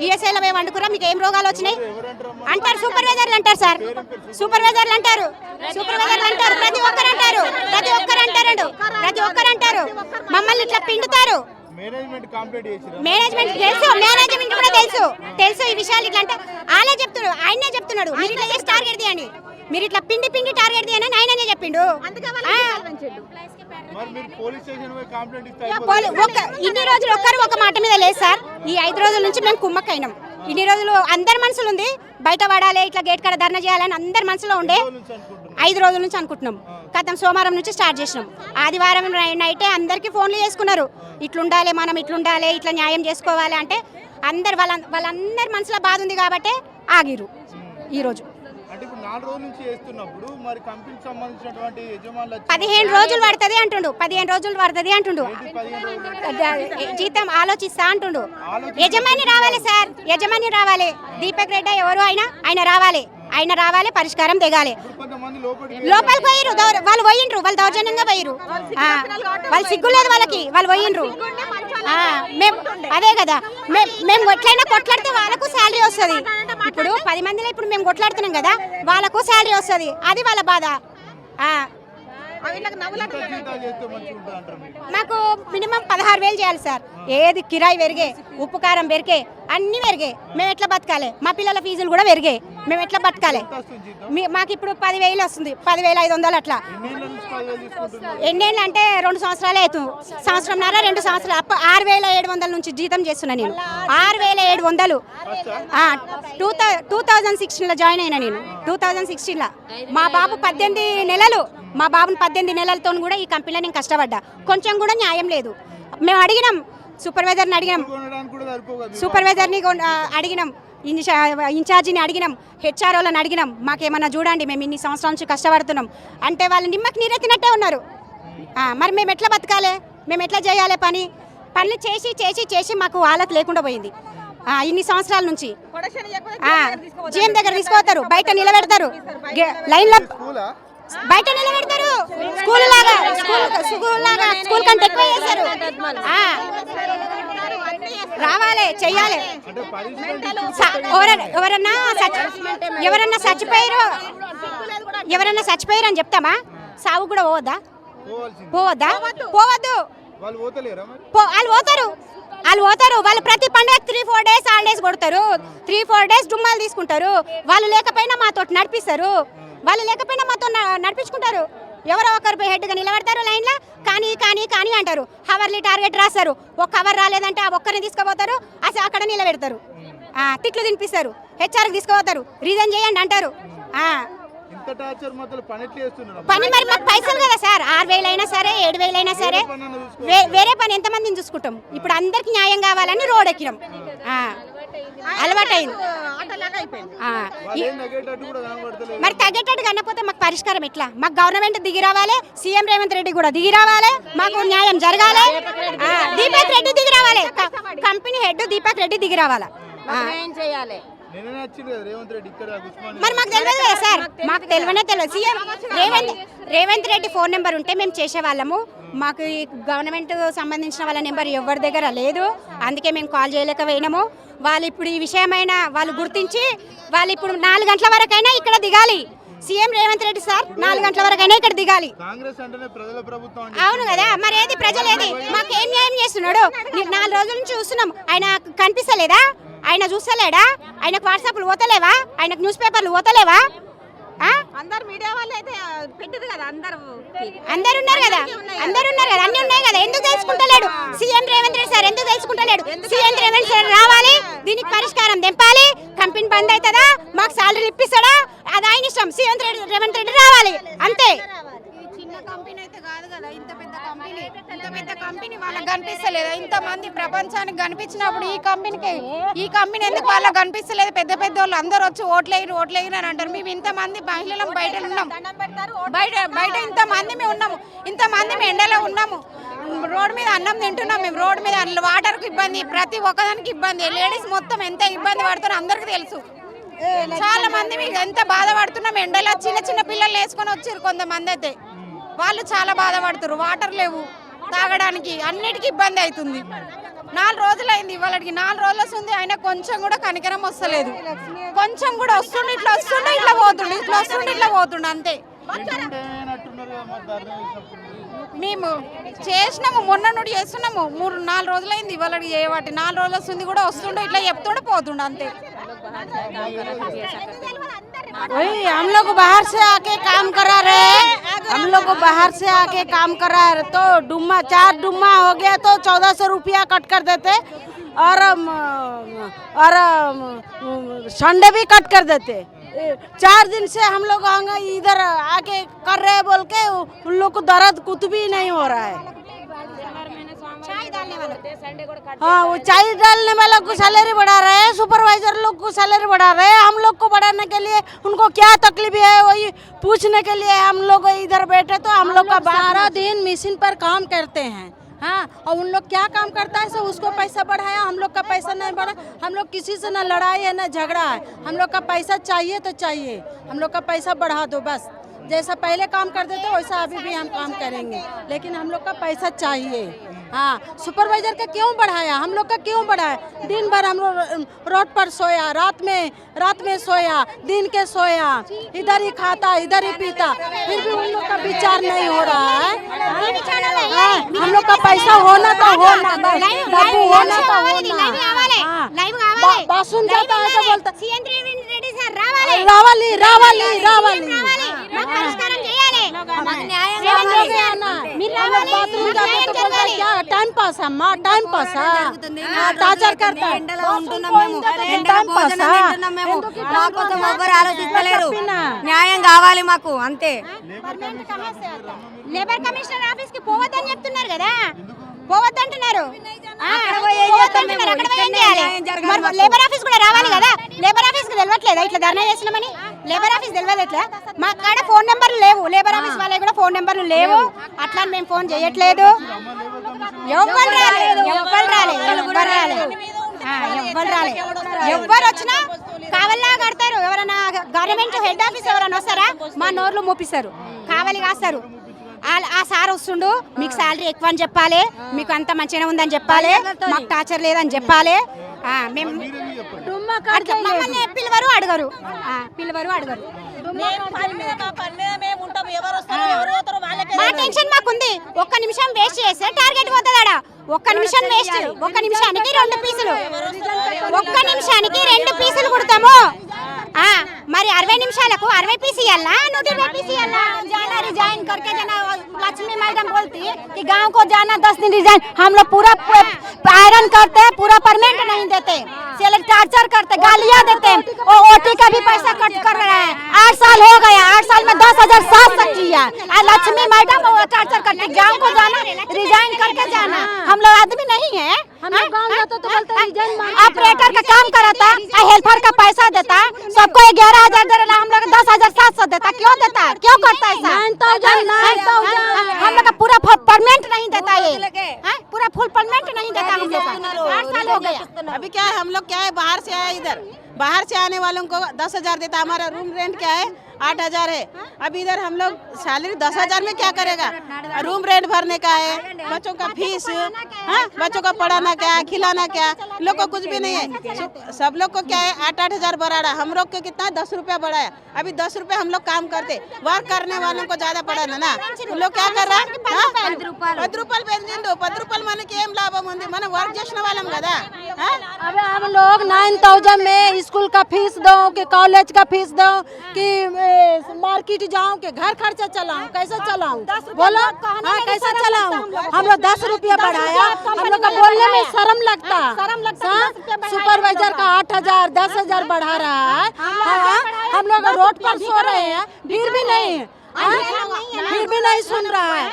[SPEAKER 6] ఈఎస్ఐలో పోయి వండుకుర్రా, మీకు ఏం రోగాలు వచ్చినాయి అంటారు. సూపర్వైజర్లు అంటారు సార్, సూపర్వైజర్లు అంటారు, ప్రతి ఒక్కరు అంటారు. మమ్మల్ని ఇట్లా పిండుతారు. మేనేజ్మెంట్ కూడా తెలుసు ఈ విషయాలు. ఇట్లా అంటే ఆయనే చెప్తున్నాడు మీరు ఇట్లా చేసి టార్గెట్ తీయండి, మీరు ఇట్లా పిండి టార్గెట్ తీయని ఆయననే చెప్పిండు. ఇన్ని రోజులు ఒక్కరు ఒక మాట మీద లేదు సార్. ఈ 5 రోజుల నుంచి మేము కుమ్మక్కైనాం. ఇన్ని రోజులు అందరి మనసులు ఉంది, బయట పడాలి, ఇట్లా గేట్ కాడ ధర్నా చేయాలని అందరి మనసులో ఉండే. 5 రోజుల నుంచి అనుకుంటున్నాం. గతం సోమవారం నుంచి స్టార్ట్ చేసినాం. ఆదివారం నైటే అందరికీ ఫోన్లు చేసుకున్నారు, ఇట్లుండాలి, మనం ఇట్లుండాలి, ఇట్లా న్యాయం చేసుకోవాలి అంటే. వాళ్ళందరి మనసులో బాధ ఉంది కాబట్టి ఆగిరు ఈరోజు. 15 రోజులు పడుతుంది అంటుండు, 15 రోజులు పడుతుంది అంటుండు. జీతం ఆలోచిస్తా అంటుండు. యజమాని రావాలి సార్, యజమాని రావాలి. దీపక్ రెడ్డి ఎవరు ఆయన రావాలి, పరిష్కారం దిగాలి. లోపలికి పోయిరు, వాళ్ళు పోయిండ్రు, వాళ్ళు దౌర్జన్యంగా పోయిరు. వాళ్ళు సిగ్గులేదు వాళ్ళకి, వాళ్ళు పోయిండ్రు. అదే కదా, మేము ఎట్లయినా కొట్లాడితే వాళ్ళకు శాలరీ వస్తుంది. ఇప్పుడు 10 మందిలో ఇప్పుడు మేము కొట్లాడుతున్నాం కదా, వాళ్ళకు శాలరీ వస్తుంది. అది వాళ్ళ బాధ. మాకు మినిమం 16,000 చేయాలి సార్. ఏది కిరాయి పెరిగే, ఉప్పు కారం పెరిగే, అన్నీ పెరిగే. మేము ఎట్లా బతకాలి? మా పిల్లల ఫీజులు కూడా పెరిగాయి. మేము ఎట్లా బతకాలి? మాకు ఇప్పుడు 10,000 వస్తుంది, 10,500 అట్లా. ఎన్నేళ్ళు అంటే 2 సంవత్సరాలే అవుతుంది. సంవత్సరంన్నర 2 సంవత్సరాలు. 6,700 నుంచి జీతం చేస్తున్నా నేను. 6,700. 2016లో జాయిన్ అయినా నేను. 2016లో మా బాబు 18 నెలలు. మా బాబుని 18 నెలలతో కూడా ఈ కంపెనీలో నేను కష్టపడ్డా. కొంచెం కూడా న్యాయం లేదు. మేము అడిగినాం, సూపర్వైజర్ని అడిగినాం, అడిగినాం, ఇన్ఛార్జిని అడిగినాం, హెచ్ఆర్ఓలను అడిగినాం. మాకేమన్నా చూడండి, మేము ఇన్ని సంవత్సరాల నుంచి కష్టపడుతున్నాం అంటే వాళ్ళు నిమ్మకి నీరెత్తినట్టే ఉన్నారు. మరి మేము ఎట్లా బతకాలి? మేము ఎట్లా చేయాలి? పనులు చేసి చేసి చేసి మాకు హాలత్ లేకుండా పోయింది. ఇన్ని సంవత్సరాల నుంచి జీఎం దగ్గర తీసుకుపోతారు, బయట నిలబెడతారు, లైన్లో బయట నిలబెడతారు. స్కూల్ కంటే ఎక్కువ చేశారు. రావాలి, చెయ్యాలి. ఎవరన్నా చచ్చిపోయారు అని చెప్తామా? సావు కూడా పోవద్దా? పోవద్దు. వాళ్ళు పోతారు. వాళ్ళు ప్రతి పండుగ 3-4 డేస్ హాలిడేస్ కొడతారు. 3-4 డేస్ డుమ్మాలు తీసుకుంటారు. వాళ్ళు లేకపోయినా మాతో నడిపిస్తారు. వాళ్ళు లేకపోయినా మాతో నడిపించుకుంటారు. ఎవరో ఒకరు హెడ్గా నిలబడతారు లైన్లో. కానీ అంటారు. హవర్లీ టార్గెట్ రాస్తారు. ఒక హవర్ రాలేదంటే ఆ ఒక్కరిని తీసుకుపోతారు, అసలు అక్కడ నిలబెడతారు. తిట్లు తినిపిస్తారు. హెచ్ఆర్కి తీసుకుపోతారు, రీజన్ చేయండి అంటారు. పని మరి మాకు పైసలు కదా సార్. 6,000 అయినా సరే, 7,000 అయినా సరే, వేరే పని ఎంతమందిని చూసుకుంటాం? ఇప్పుడు అందరికి న్యాయం కావాలని రోడ్ ఎక్కినాం. అలవాటైంది. మరి తగ్గేటట్టు కనకపోతే మాకు పరిష్కారం ఎట్లా? మాకు గవర్నమెంట్ దిగి రావాలి, సీఎం రేవంత్ రెడ్డి కూడా దిగి రావాలి, మాకు న్యాయం జరగాలి. దీపక్ రెడ్డి దిగి రావాలి, కంపెనీ హెడ్ దీపక్ రెడ్డి దిగి రావాలి. మరి మాకు తెలియదు కదా సార్, మాకు తెలియదు. CM Revanth Reddy phone number ఉంటే మేము చేసేవాళ్ళము. మాకు ఈ గవర్నమెంట్ సంబంధించిన వాళ్ళ నెంబర్ ఎవరి దగ్గర లేదు, అందుకే మేము కాల్ చేయలేకపోయినాము. వాళ్ళు ఇప్పుడు ఈ విషయమైన వాళ్ళు గుర్తించి వాళ్ళు ఇప్పుడు 4 గంటల వరకైనా ఇక్కడ దిగాలి. సీఎం రేవంత్ రెడ్డి సార్ 4 గంటల వరకైనా ఇక్కడ దిగాలి. అవును కదా, మరి ఏది ప్రజలేది? మాకు ఏం న్యాయం చేస్తున్నాడు? 4 రోజుల నుంచి చూస్తున్నాం. ఆయన కనిపిస్తలేదా? ఆయన చూస్తలేడా? ఆయనకు వాట్సాప్లు పోతలేవా? ఆయనకు న్యూస్ పేపర్లు పోతలేవా?
[SPEAKER 10] అందరు మీడియా వాళ్ళు అయితే పెట్టదు కదా. అందరు
[SPEAKER 6] ఉన్నారు కదా, అన్ని ఉన్నాయి కదా. ఎందుకు తెలుసుకుంటలేడు సీఎం రేవంత్ రెడ్డి సార్? ఎందుకు తెలుసుకుంటలేడు? సీఎం రేవంత్ రెడ్డి రావాలి, దీనికి పరిష్కారం తెంపాలి. కంపెనీ బంద్ అవుతుందా? మాకు సాలరీ ఇప్పిస్తాడా? అది ఆయన ఇష్టం. సీఎం రేవంత్ రెడ్డి రావాలి, అంతే.
[SPEAKER 4] చిన్న కంపెనీ అయితే కాదు కదా, ఇంత పెద్ద కంపెనీ వాళ్ళకి కనిపిస్తలేదు. ఇంతమంది ప్రపంచానికి కనిపించినప్పుడు ఈ కంపెనీ ఎందుకు వాళ్ళకి కనిపిస్తలేదు? పెద్ద పెద్ద వాళ్ళు అందరూ వచ్చి ఓట్లేయరు అని అంటారు. మేము ఇంతమంది మహిళలం బయట ఉన్నాం, బయట ఇంతమంది మేము ఉన్నాము, ఇంతమంది మేము ఎండలో ఉన్నాము. రోడ్ మీద అన్నం తింటున్నాం మేము. రోడ్ మీద వాటర్కి ఇబ్బంది, ప్రతి ఒక్కదానికి ఇబ్బంది. లేడీస్ మొత్తం ఎంత ఇబ్బంది పడుతున్నారో అందరికీ తెలుసు. చాలా మంది మీకు ఎంత బాధపడుతున్నాం ఎండలో. చిన్న పిల్లలు వేసుకొని వచ్చారు కొంతమంది అయితే. వాళ్ళు చాలా బాధపడుతారు. వాటర్ లేవు తాగడానికి, అన్నిటికీ ఇబ్బంది అవుతుంది. 4 రోజులు అయింది ఇవాళకి. 4 రోజులు వస్తుంది, అయినా కొంచెం కూడా కనికరం వస్తలేదు. కొంచెం కూడా వస్తుండే ఇట్లా పోతుండే అంతే. మేము చేసినాము, మొన్న నుండి చేస్తున్నాము. 3-4 రోజులు అయింది ఇవాళకి చేయబట్టి. 4 రోజులు వస్తుంది కూడా వస్తుండే ఇట్లా చెప్తుండే పోతుండే అంతే.
[SPEAKER 7] वही हम लोग बाहर से आके काम करा रहे हैं, तो डुम्मा 4 डुम्मा हो गया तो 1400 रुपया कट कर देते और संडे भी कट कर देते। 4 दिन से हम लोग इधर आके कर रहे बोल के उन लोग को दर्द कुछ भी नहीं हो रहा है। हाँ, वो चाय डालने वाला को सैलरी बढ़ा रहे हैं, सुपरवाइजर लोग को सैलरी बढ़ा रहे हैं। हम लोग को बढ़ाने के लिए उनको क्या तकलीफ है वही पूछने के लिए हम लोग इधर बैठे। तो हम लोग का सारा दिन मशीन पर काम करते हैं। हाँ, और उन लोग क्या काम करता है सो उसको पैसा बढ़ाया, हम लोग का पैसा नहीं बढ़ा। हम लोग किसी से ना लड़ाई है ना झगड़ा है। हम लोग का पैसा चाहिए तो चाहिए, हम लोग का पैसा बढ़ा दो बस। जैसा पहले काम करते थे वैसा अभी भी हम काम करेंगे, लेकिन हम लोग का पैसा चाहिए। हाँ सुपरवाइजर का क्यों बढ़ाया, हम लोग का क्यों बढ़ाया? दिन भर हम लोग रोड पर सोया, रात में सोया, दिन के सोया, इधर ही खाता इधर ही पीता, फिर भी उन लोग का विचार नहीं हो रहा है। हम लोग का पैसा होना तो होना, बाबू होना तो होना। बासुन जाता है तो बोलता रावाली रावाली रावाली बाथरूम जाते तो बोलता क्या टाइम पास है माँ, टाइम पास है, టార్చర్ करता है, टाइम पास है।
[SPEAKER 1] ఆలోచించలేరు, న్యాయం కావాలి మాకు అంతే.
[SPEAKER 9] లేబర్ కమిషనర్ ఆఫీస్ కి పోవద్దని చెప్తున్నారు కదా, పోవద్దంటున్నారు. లేబర్ ఆఫీస్ కూడా రావాలి కదా, లేబర్ ఆఫీస్ కి తెలియట్లేదా ఇట్లా ధర్నా చేసినామని? లేబర్ ఆఫీస్ తెలియదు ఎట్లా? మా కాడ ఫోన్ నెంబర్లు లేవు, లేబర్ ఆఫీస్ వాళ్ళకి కూడా ఫోన్ నెంబర్లు లేవు, అట్లా మేము ఫోన్ చేయట్లేదు. ఎవ్వరు వచ్చినా కావల్లా కడతారు. ఎవరైనా గవర్నమెంట్ హెడ్ ఆఫీస్ ఎవరైనా వస్తారా మా నోర్లు మోపిస్తారు, కావలి కాస్తారు. ఆ సార్ వస్తుండు, మీకు శాలరీ ఎక్కువ అని చెప్పాలి, మీకు అంత మంచిగా ఉందని చెప్పాలి, మాకు టార్చర్ లేదని చెప్పాలి. మేము పిలువరు అడగరు. మా టెన్షన్ మాకుంది. ఒక్క నిమిషం వేస్ట్ చేస్తే టార్గెట్ పోతుందా? ఒక్క నిమిషం వేస్ట్, ఒక్క నిమిషానికి 2 పీసులు, ఒక్క నిమిషానికి 2 పీసులు కుడతాము. మరి 60 నిమిషాలకు 60 पीस इयाला, 120 पीस इयाला। जाना रिजाइन करके जाना। लक्ष्मी मैडम बोलती है कि गांव को जाना 10 दिन रिजाइन। हम लोग पूरा आयरन करते हैं, पूरा परमानेंट नहीं देते, टार्चर करते, गालियां देते हैं, और ओटी का भी पैसा कट कर रहे हैं। 8 साल हो गया, 8 साल में 10,000 साथ सकती है। लक्ष्मी मैडम टार्चर करते, गाँव को जाना रिजाइन करके जाना। हम लोग आदमी नहीं है, ऑपरेटर का काम कराता, हेल्पर का पैसा देता, सबको 11,000 दे रहा, हम लोग 10,700 देता। क्यों देता है, क्यों करता है ऐसा? हम लोग का पूरा परमानेंट नहीं देता, ये पूरा फुल परमानेंट नहीं देता हम लोग का। 8 साल हो गया।
[SPEAKER 10] अभी क्या है, हम लोग क्या है, बाहर से आए, इधर बाहर से आने वालों को 10,000 देता। हमारा रूम रेंट क्या है 8,000 है। अब इधर हम लोग सैलरी 10,000 में क्या करेगा? रूम रेंट भरने का है, बच्चों का फीस, बच्चों को पढ़ाना क्या है, खिलाना क्या, लोग को कुछ भी नहीं है। सब लोग को क्या है 8,000 बढ़ा रहा, हम लोग को कितना 10 रुपया बढ़ाया। अभी 10 रुपये हम लोग काम करते, वर्क करने वालों को ज्यादा पढ़ाना ना। उन लोग क्या कर रहा है 10 రూపాయలు పెంచిండు। 10 రూపాయలు మనకి ఏం లాభం ఉంది? మనం వర్క్ చేసిన వాళ్ళం కదా।
[SPEAKER 7] अबे हम लोग 9,000 में स्कूल का फीस दो, कि कॉलेज का फीस दो, कि मार्केट जाऊं, कि घर खर्चा चलाऊं, कैसे चलाऊं बोलो? कैसे चलाऊं? हम लोग 10 रुपया बढ़ाया, हम लोग का बोलने में शर्म लगता। सुपरवाइजर का 8,000 10,000 बढ़ा रहा है, हम लोग रोड पर सो रहे हैं, फिर भी नहीं सुन रहा है।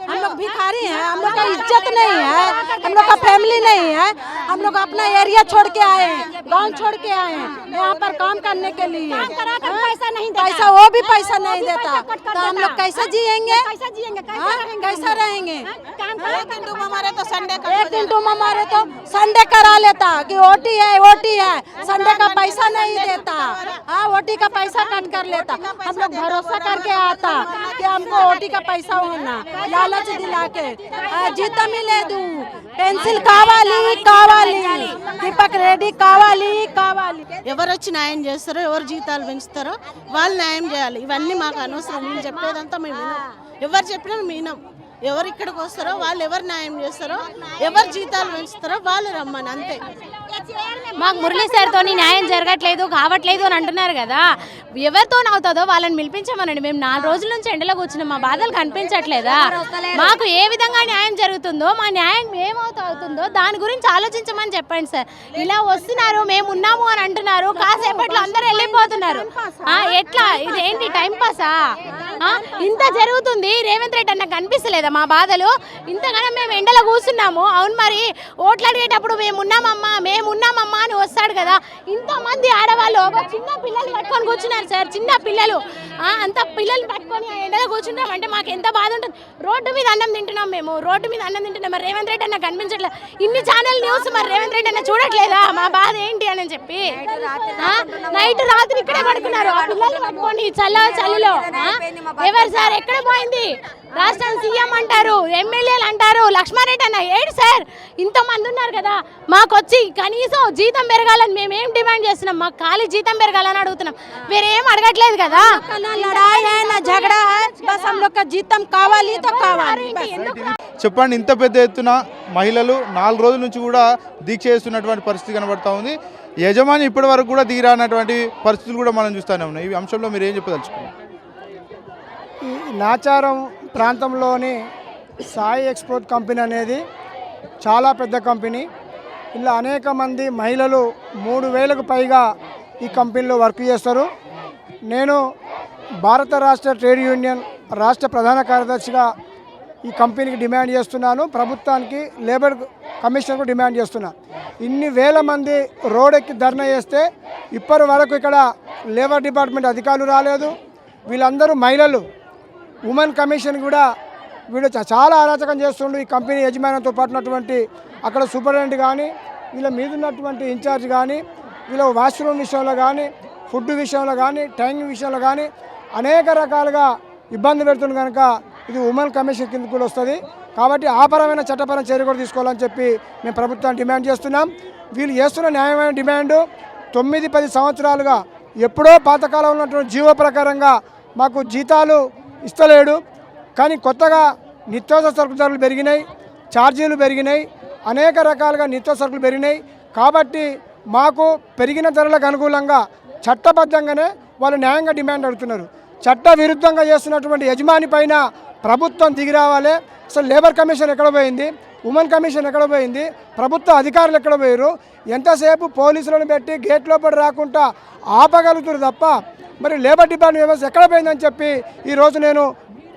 [SPEAKER 7] हम लोग भिखारी हैं, हम लोग का इज्जत नहीं है, हम लोग का फैमिली नहीं है। हम लोग अपना एरिया छोड़ के आए हैं, गांव छोड़ के आए हैं यहाँ पर काम करने के लिए। पैसा नहीं देता, पैसा वो भी पैसा नहीं देता, तो हम लोग कैसे जिएंगे, कैसा रहेंगे?
[SPEAKER 10] एक दिन तुम हमारे तो संडे
[SPEAKER 7] संडे करा लेता कि ओटी है संडे का पैसा नहीं देता। ओटी का पैसा कट कर लेता। हम लोग भरोसा करके आता कि हमको ओटी का पैसा होना, लालच दिला के जीता मिले दू पेंसिल కావాలి దీపక్ రెడ్డి కావాలి
[SPEAKER 10] ఎవరు వచ్చి న్యాయం చేస్తారో, ఎవరు జీతాలు పెంచుతారో వాళ్ళు న్యాయం చేయాలి। ఇవన్నీ మాకు అనవసరం, మేము చెప్పేదంతా మేము వినం, ఎవరు చెప్పినా మేము వినం। ఎవరు ఇక్కడికి వస్తారో వాళ్ళు, ఎవరు న్యాయం చేస్తారో, ఎవరు జీతాలు పెంచుతారో వాళ్ళు రమ్మని, అంతే।
[SPEAKER 1] మాకు మురళీ సార్తో న్యాయం జరగట్లేదు కావట్లేదు అని అంటున్నారు కదా, ఎవరితో అవుతుందో వాళ్ళని పిలిపించమనండి। మేము 4 రోజుల నుంచి ఎండలో కూర్చున్నాం, మా బాధలు కనిపించట్లేదా? మాకు ఏ విధంగా న్యాయం జరుగుతుందో, మా న్యాయం ఏమవుతుందో దాని గురించి ఆలోచించమని చెప్పండి సార్। ఇలా వస్తున్నారు, మేము ఉన్నాము అని అంటున్నారు, కాసేపట్లో అందరూ వెళ్ళిపోతున్నారు। ఎట్లా ఇదేంటి టైం పాసా? ఇంత జరుగుతుంది, రేవంత్ రెడ్డి అన్న కనిపిస్తలేదా మా బాధలు? ఇంతగానో మేము ఎండలో కూర్చున్నాము, అవును మరి ఓట్లు అడిగేటప్పుడు మేము ఉన్నామమ్మా అని వస్తాడు కదా। ఇంతమంది ఆడవాళ్ళు చిన్న పిల్లలు పట్టుకొని కూర్చున్నారు సార్, చిన్న పిల్లలు, అంత పిల్లలు పట్టుకొని ఎండలో కూర్చున్నామంటే మాకు ఎంత బాధ ఉంటుంది। రోడ్డు మీద అన్నం తింటున్నాం, మరి రేవంత్ రెడ్డి అన్న కనిపించట్లేదు। ఇన్ని ఛానల్ న్యూస్ మరి రేవంత్ రెడ్డి అన్న చూడట్లేదా మా బాధ ఏంటి అని చెప్పి? నైట్ రాత్రి ఇక్కడే పడుకున్నారు ఆ పిల్లల్ని పట్టుకొని చలిలో।
[SPEAKER 9] ఎవరు సార్ ఎక్కడ పోయింది? రాష్ట్రం సీఎం అంటారు, ఎమ్మెల్యేలు అంటారు, లక్ష్మారెడ్డి అన్న ఏడు సార్ ఇంతమంది ఉన్నారు కదా, మాకు వచ్చి కనీసం జీతం పెరగాలని మేము ఏం డిమాండ్ చేస్తున్నాం? మాకు ఖాళీ జీతం పెరగాలని అడుగుతున్నాం, వేరేం అడగట్లేదు కదా.
[SPEAKER 7] జీతం కావాలి కావాలి.
[SPEAKER 2] చెప్పండి, ఇంత పెద్ద ఎత్తున మహిళలు 4 రోజుల నుంచి కూడా దీక్ష చేస్తున్నటువంటి పరిస్థితి కనబడతా ఉంది. యజమాని ఇప్పటి వరకు కూడా దిగిరానటువంటి పరిస్థితులు కూడా మనం చూస్తూనే ఉన్నాయి. ఈ అంశంలో మీరు ఏం చెప్పదలుచుకున్నారు?
[SPEAKER 13] ఈ నాచారం ప్రాంతంలోని సాయి ఎక్స్పోర్ట్ కంపెనీ అనేది చాలా పెద్ద కంపెనీ. ఇలా అనేక మంది మహిళలు 3000కు పైగా ఈ కంపెనీలో వర్క్ చేస్తారు. నేను భారత రాష్ట్ర ట్రేడ్ యూనియన్ రాష్ట్ర ప్రధాన కార్యదర్శిగా ఈ కంపెనీకి డిమాండ్ చేస్తున్నాను. ప్రభుత్వానికి లేబర్ కమిషన్కు డిమాండ్ చేస్తున్నా. ఇన్ని వేల మంది రోడ్డెక్కి ధర్నా చేస్తే ఇప్పటి వరకు ఇక్కడ లేబర్ డిపార్ట్మెంట్ అధికారులు రాలేదు. వీళ్ళందరూ మహిళలు. ఉమెన్ కమిషన్ కూడా వీళ్ళు చాలా అరాచకం చేస్తుండ్రు. ఈ కంపెనీ యజమానితో పాటున్నటువంటి అక్కడ సూపరింటెండెంట్ కానీ, వీళ్ళ మీద ఉన్నటువంటి ఇన్ఛార్జ్ కానీ, వీళ్ళ వాష్రూమ్ విషయంలో కానీ, ఫుడ్ విషయంలో కానీ, టైమింగ్ విషయంలో కానీ అనేక రకాలుగా ఇబ్బంది పెడుతుంది. కనుక ఇది ఉమెన్ కమిషన్ కింద కూడా వస్తుంది. కాబట్టి ఆపరమైన చట్టపరమైన చర్య కూడా తీసుకోవాలని చెప్పి మేము ప్రభుత్వాన్ని డిమాండ్ చేస్తున్నాం. వీళ్ళు చేస్తున్న న్యాయమైన డిమాండు 9-10 సంవత్సరాలుగా ఎప్పుడో పాతకాలంలో ఉన్నటువంటి జీవో ప్రకారంగా మాకు జీతాలు ఇస్తలేడు. కానీ కొత్తగా నిత్యావసర సరుకుల ధరలు పెరిగినాయి, ఛార్జీలు పెరిగినాయి, అనేక రకాలుగా నిత్యావసర సరుకులు పెరిగినాయి. కాబట్టి మాకు పెరిగిన ధరలకు అనుకూలంగా చట్టబద్ధంగానే వాళ్ళు న్యాయంగా డిమాండ్ అడుగుతున్నారు. చట్ట విరుద్ధంగా చేస్తున్నటువంటి యజమాని పైన ప్రభుత్వం దిగి రావాలి. అసలు లేబర్ కమిషన్ ఎక్కడ పోయింది? ఉమెన్ కమిషన్ ఎక్కడ పోయింది? ప్రభుత్వ అధికారులు ఎక్కడ పోయారు? ఎంతసేపు పోలీసులను పెట్టి గేట్ లోపల రాకుండా ఆపగలుగుతారు తప్ప మరి లేబర్ డిపార్ట్మెంట్ వ్యవస్థ ఎక్కడ పోయిందని చెప్పి ఈరోజు నేను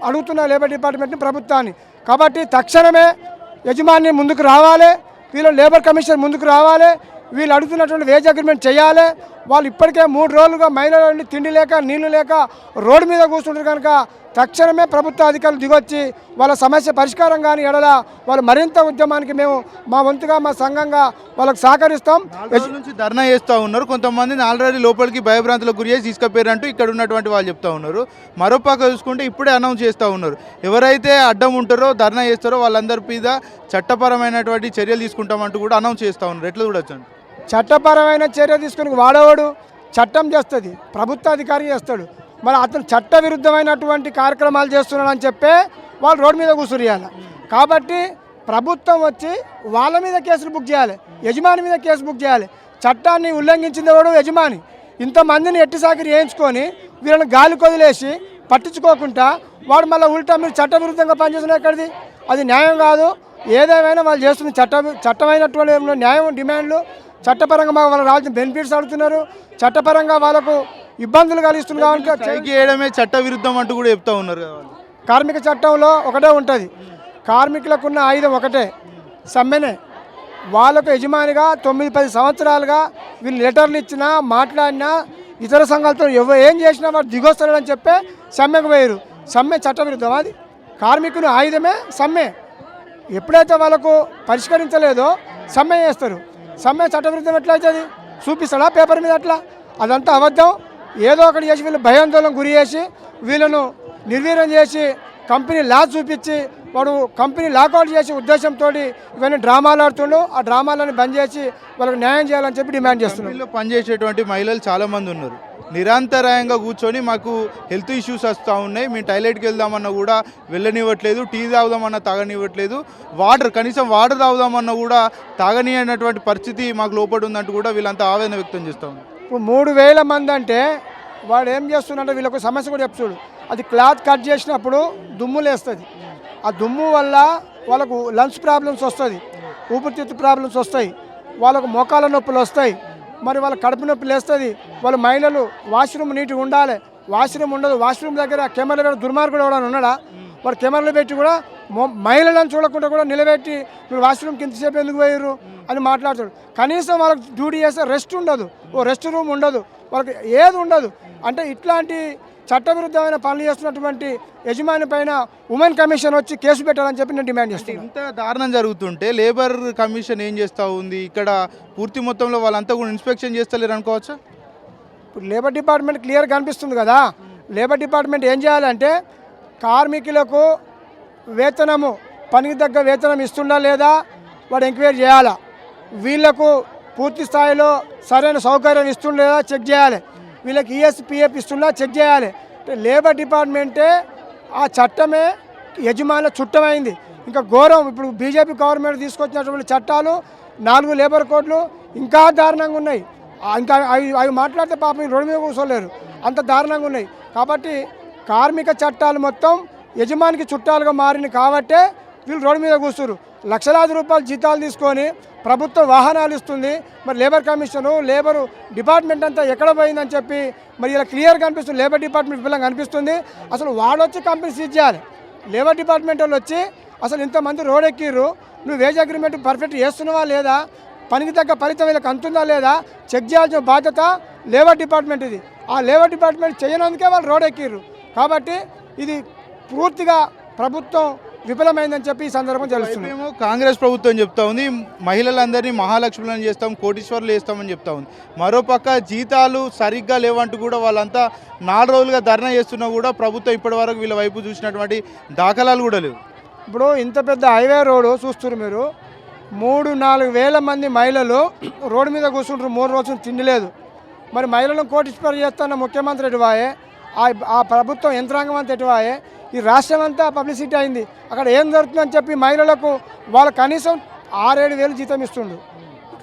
[SPEAKER 13] అడుగుతున్నా లేబర్ డిపార్ట్మెంట్ని, ప్రభుత్వాన్ని. కాబట్టి తక్షణమే యజమాని ముందుకు రావాలి, వీళ్ళు లేబర్ కమిషన్ ముందుకు రావాలి, వీళ్ళు అడుగుతున్నటువంటి వేజ్ అగ్రిమెంట్ చేయాలి. వాళ్ళు ఇప్పటికే 3 రోజులుగా మహిళలు తిండి లేక నీళ్లు లేక రోడ్డు మీద కూర్చుంటారు. కనుక తక్షణమే ప్రభుత్వ అధికారులు దిగొచ్చి వాళ్ళ సమస్య పరిష్కారం కానీ ఎడల వాళ్ళు మరింత ఉద్యమానికి మేము మా వంతుగా మా సంఘంగా వాళ్ళకి సహకరిస్తాం.
[SPEAKER 2] 4 రోజుల నుంచి ధర్నా చేస్తూ ఉన్నారు. కొంతమందిని ఆల్రెడీ లోపలికి భయభ్రాంతులకు గురి చేసి తీసుకుపోయారంటూ ఇక్కడ ఉన్నటువంటి వాళ్ళు చెప్తా ఉన్నారు. మరోపక్క చూసుకుంటే ఇప్పుడే అనౌన్స్ చేస్తూ ఉన్నారు, ఎవరైతే అడ్డం ఉంటారో ధర్నా చేస్తారో వాళ్ళందరి మీద చట్టపరమైనటువంటి చర్యలు తీసుకుంటామంటూ కూడా అనౌన్స్ చేస్తూ ఉన్నారు. ఎట్లా చూడొచ్చు?
[SPEAKER 13] చట్టపరమైన చర్య తీసుకుని వాడేవాడు చట్టం చేస్తుంది, ప్రభుత్వ అధికారి చేస్తాడు. మరి అతను చట్ట విరుద్ధమైనటువంటి కార్యక్రమాలు చేస్తున్నాడని చెప్పే వాళ్ళు రోడ్డు మీద కూర్చురియాలి. కాబట్టి ప్రభుత్వం వచ్చి వాళ్ళ మీద కేసులు బుక్ చేయాలి, యజమాని మీద కేసు బుక్ చేయాలి. చట్టాన్ని ఉల్లంఘించింది ఎవడు? యజమాని. ఇంతమందిని ఎట్టి సాకిరి వేయించుకొని వీళ్ళని గాలి కొదిలేసి పట్టించుకోకుండా వాడు మళ్ళీ ఉల్టా మీరు చట్ట విరుద్ధంగా పనిచేస్తున్న ఎక్కడిది? అది న్యాయం కాదు. ఏదేమైనా వాళ్ళు చేస్తున్న చట్టమైనటువంటి న్యాయం డిమాండ్లు చట్టపరంగా మాకు వాళ్ళకి రావాల్సిన బెనిఫిట్స్ అడుగుతున్నారు, చట్టపరంగా వాళ్ళకు ఇబ్బందులు కలిగిస్తున్నారు.
[SPEAKER 2] చేయడమే చట్ట విరుద్ధం అంటూ కూడా చెప్తా ఉన్నారు కదా.
[SPEAKER 13] కార్మిక చట్టంలో ఒకటే ఉంటుంది, కార్మికులకున్న ఆయుధం ఒకటే, సమ్మెనే. వాళ్ళకు యజమానిగా 9-10 సంవత్సరాలుగా వీళ్ళు లెటర్లు ఇచ్చినా మాట్లాడినా ఇతర సంఘాలతో ఏం చేసినా వాడు దిగొస్తాడని చెప్పే సమ్మెకు పోయారు. సమ్మె చట్ట విరుద్ధం. అది కార్మికుని ఆయుధమే సమ్మె. ఎప్పుడైతే వాళ్ళకు పరిష్కరించలేదో సమ్మె చేస్తారు. సమ్మె చట్టవిరుద్ధం ఎట్లయితుంది? చూపిస్తాడా పేపర్ మీద? అట్లా అదంతా అబద్ధం. ఏదో ఒకటి చేసి వీళ్ళు భయాందోళన గురి చేసి వీళ్ళను నిర్వీర్యం చేసి కంపెనీ లా చూపించి వాడు కంపెనీ లాకౌట్ చేసే ఉద్దేశంతో ఇవన్నీ డ్రామాలు ఆడుతుండు. ఆ డ్రామాలను బంద్ చేసి వాళ్ళకి న్యాయం చేయాలని చెప్పి డిమాండ్ చేస్తున్నారు.
[SPEAKER 2] కంపెనీలో పనిచేసేటువంటి మహిళలు చాలామంది ఉన్నారు. నిరంతరాయంగా కూర్చొని మాకు హెల్త్ ఇష్యూస్ వస్తూ ఉన్నాయి, మేము టాయిలెట్కి వెళ్దామన్నా కూడా వెళ్ళనివ్వట్లేదు, టీ తాగుదామన్నా తాగనివ్వట్లేదు, కనీసం వాటర్ తాగుదామన్నా కూడా తాగనియనటువంటి పరిస్థితి మాకు లోపడి ఉందంటూ కూడా వీళ్ళంతా ఆవేదన వ్యక్తం చేస్తూ ఉన్నారు.
[SPEAKER 13] ఇప్పుడు 3000 మంది అంటే వాడు ఏం చేస్తున్నట్టే వీళ్ళకు సమస్య కూడా చెప్తాడు. అది క్లాత్ కట్ చేసినప్పుడు దుమ్ము లేస్తుంది. ఆ దుమ్ము వల్ల వాళ్ళకు లంగ్స్ ప్రాబ్లమ్స్ వస్తుంది, ఊపిరితిత్తు ప్రాబ్లమ్స్ వస్తాయి, వాళ్ళకు మోకాల నొప్పులు వస్తాయి, మరి వాళ్ళ కడుపు నొప్పి లేస్తుంది. వాళ్ళ మహిళలు వాష్రూమ్ నీట్గా ఉండాలి, వాష్రూమ్ ఉండదు. వాష్రూమ్ దగ్గర కెమెరా కూడా దుర్మార్గుడు ఎవరైనా ఉన్నాడా? వాడు కెమెరాలు పెట్టి కూడా మహిళలను చూడకుండా కూడా నిలబెట్టి మీరు వాష్రూమ్కి ఇంతసేపు ఎందుకు పోయారు అని మాట్లాడతాడు. కనీసం వాళ్ళకి డ్యూటీ చేస్తే రెస్ట్ ఉండదు, ఓ రెస్ట్ రూమ్ ఉండదు, వాళ్ళకి ఏది ఉండదు. అంటే ఇట్లాంటి చట్టవిరుద్ధమైన పనులు చేస్తున్నటువంటి యజమాని పైన ఉమెన్ కమిషన్ వచ్చి కేసు పెట్టాలని చెప్పి నేను డిమాండ్ చేస్తాను.
[SPEAKER 2] ఇంత దారుణం జరుగుతుంటే లేబర్ కమిషన్ ఏం చేస్తూ ఉంది? ఇక్కడ పూర్తి మొత్తంలో వాళ్ళంతా కూడా ఇన్స్పెక్షన్ చేస్తలేరు అనుకోవచ్చా?
[SPEAKER 13] ఇప్పుడు లేబర్ డిపార్ట్మెంట్ క్లియర్గా కనిపిస్తుంది కదా. లేబర్ డిపార్ట్మెంట్ ఏం చేయాలంటే కార్మికులకు వేతనము పనికి తగ్గ వేతనం ఇస్తుందా లేదా వాడు ఎంక్వైరీ చేయాలా, వీళ్లకు పూర్తి స్థాయిలో సరైన సౌకర్యం ఇస్తుందా లేదా చెక్ చేయాలి, వీళ్ళకి ఈఎస్పిఎఫ్ ఇస్తుందా చెక్ చేయాలి. లేబర్ డిపార్ట్మెంటే ఆ చట్టమే యజమానుల చుట్టమైంది. ఇంకా ఘోరం, ఇప్పుడు బీజేపీ గవర్నమెంట్ తీసుకొచ్చినటువంటి చట్టాలు 4 లేబర్ కోడ్లు ఇంకా దారుణంగా ఉన్నాయి. ఇంకా అవి మాట్లాడితే పాపం రోడ్డు మీద కూర్చోలేరు, అంత దారుణంగా ఉన్నాయి. కాబట్టి కార్మిక చట్టాలు మొత్తం యజమానికి చుట్టాలుగా మారినాయి కాబట్టే వీళ్ళు రోడ్డు మీద కూర్చురు. లక్షలాది రూపాయలు జీతాలు తీసుకొని ప్రభుత్వం వాహనాలు ఇస్తుంది, మరి లేబర్ కమిషను లేబర్ డిపార్ట్మెంట్ అంతా ఎక్కడ పోయిందని చెప్పి మరి ఇలా క్లియర్గా అనిపిస్తుంది. లేబర్ డిపార్ట్మెంట్ పిల్లలు అనిపిస్తుంది. అసలు వాడొచ్చి కంపెనీ సీజ్ చేయాలి. లేబర్ డిపార్ట్మెంట్ వాళ్ళు వచ్చి అసలు ఇంతమంది రోడ్ ఎక్కిర్రు, నువ్వు వేజ్ అగ్రిమెంట్ పర్ఫెక్ట్ చేస్తున్నావా లేదా, పనికి తగ్గ ఫలితం వీళ్ళకి అందుతుందా లేదా చెక్ చేయాల్సిన బాధ్యత లేబర్ డిపార్ట్మెంట్ ఇది. ఆ లేబర్ డిపార్ట్మెంట్ చేయనందుకే వాళ్ళు రోడ్ ఎక్కిర్రు. కాబట్టి ఇది పూర్తిగా ప్రభుత్వం విఫలమైందని చెప్పి ఈ సందర్భం తెలుస్తుంది.
[SPEAKER 2] ఏమో కాంగ్రెస్ ప్రభుత్వం చెప్తా ఉంది మహిళలందరినీ మహాలక్ష్ములను చేస్తాం, కోటీశ్వర్లు చేస్తామని చెప్తా ఉంది. మరోపక్క జీతాలు సరిగ్గా లేవంటూ కూడా వాళ్ళంతా 4 రోజులుగా ధర్నా చేస్తున్నా కూడా ప్రభుత్వం ఇప్పటివరకు వీళ్ళ వైపు చూసినటువంటి దాఖలాలు కూడా లేవు.
[SPEAKER 13] ఇప్పుడు ఇంత పెద్ద హైవే రోడ్డు చూస్తున్నారు మీరు, 3-4 వేల మంది మహిళలు రోడ్డు మీద కూర్చుంటారు, 3 రోజులు తిండి లేదు. మరి మహిళలను కోటీశ్వరం చేస్తున్న ముఖ్యమంత్రి ఎటువాయే, ఆ ప్రభుత్వం యంత్రాంగం అంతా ఎటువాయే, ఈ రాష్ట్రం అంతా పబ్లిసిటీ అయింది. అక్కడ ఏం జరుగుతుందని చెప్పి మహిళలకు వాళ్ళు కనీసం 6-7 వేలు జీతం ఇస్తుండు.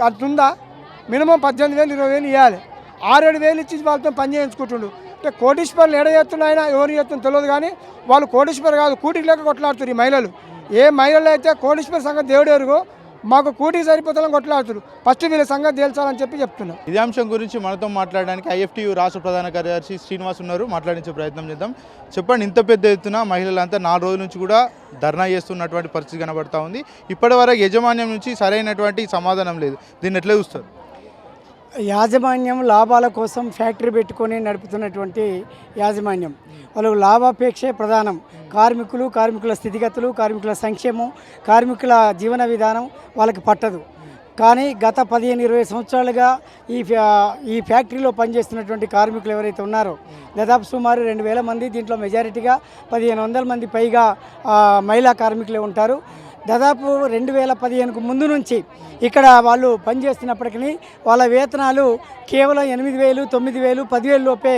[SPEAKER 13] అంతుందా? మినిమం 18,000 20,000 ఇవ్వాలి. 6-7 వేలు ఇచ్చి వాళ్ళతో పని చేయించుకుంటుండు. అంటే కోటీశ్వరులు ఎడ చేస్తున్నా అయినా ఎవరు చేస్తుందో తెలియదు, కానీ వాళ్ళు కోటీశ్వరు కాదు, కూటికి లేక కొట్లాడుతారు ఈ మహిళలు. ఏ మహిళలు అయితే కోటీశ్వర సంగతి దేవుడు ఎరుగు, మాకు కూటికి సరిపోతాలని కొట్లాడుతారు. ఫస్ట్ వీళ్ళ సంగతి తేల్చాలని చెప్పి చెప్తున్నాం.
[SPEAKER 2] ఇదే అంశం గురించి మనతో మాట్లాడడానికి IFTU రాష్ట్ర ప్రధాన కార్యదర్శి శ్రీనివాస్ ఉన్నారు, మాట్లాడించే ప్రయత్నం చేద్దాం. చెప్పండి, ఇంత పెద్ద ఎత్తున మహిళలంతా 4 రోజుల నుంచి కూడా ధర్నా చేస్తున్నటువంటి పరిస్థితి కనబడతా ఉంది. ఇప్పటివరకు యజమాన్యం నుంచి సరైనటువంటి సమాధానం లేదు. దీన్ని ఎట్లా చూస్తారు?
[SPEAKER 13] యాజమాన్యం లాభాల కోసం ఫ్యాక్టరీ పెట్టుకొని నడుపుతున్నటువంటి యాజమాన్యం, వాళ్ళకు లాభాపేక్షే ప్రధానం. కార్మికుల స్థితిగతులు, కార్మికుల సంక్షేమం, కార్మికుల జీవన విధానం వాళ్ళకి పట్టదు. కానీ గత 15-20 సంవత్సరాలుగా ఈ ఫ్యాక్టరీలో పనిచేస్తున్నటువంటి కార్మికులు ఎవరైతే ఉన్నారో దాదాపు సుమారు 2,000 మంది, దీంట్లో మెజారిటీగా 1,500 మంది పైగా మహిళా కార్మికులే ఉంటారు. దాదాపు 2015కు ముందు నుంచి ఇక్కడ వాళ్ళు పనిచేస్తున్నప్పటికీ వాళ్ళ వేతనాలు కేవలం 8,000, 9,000, 10,000 లోపే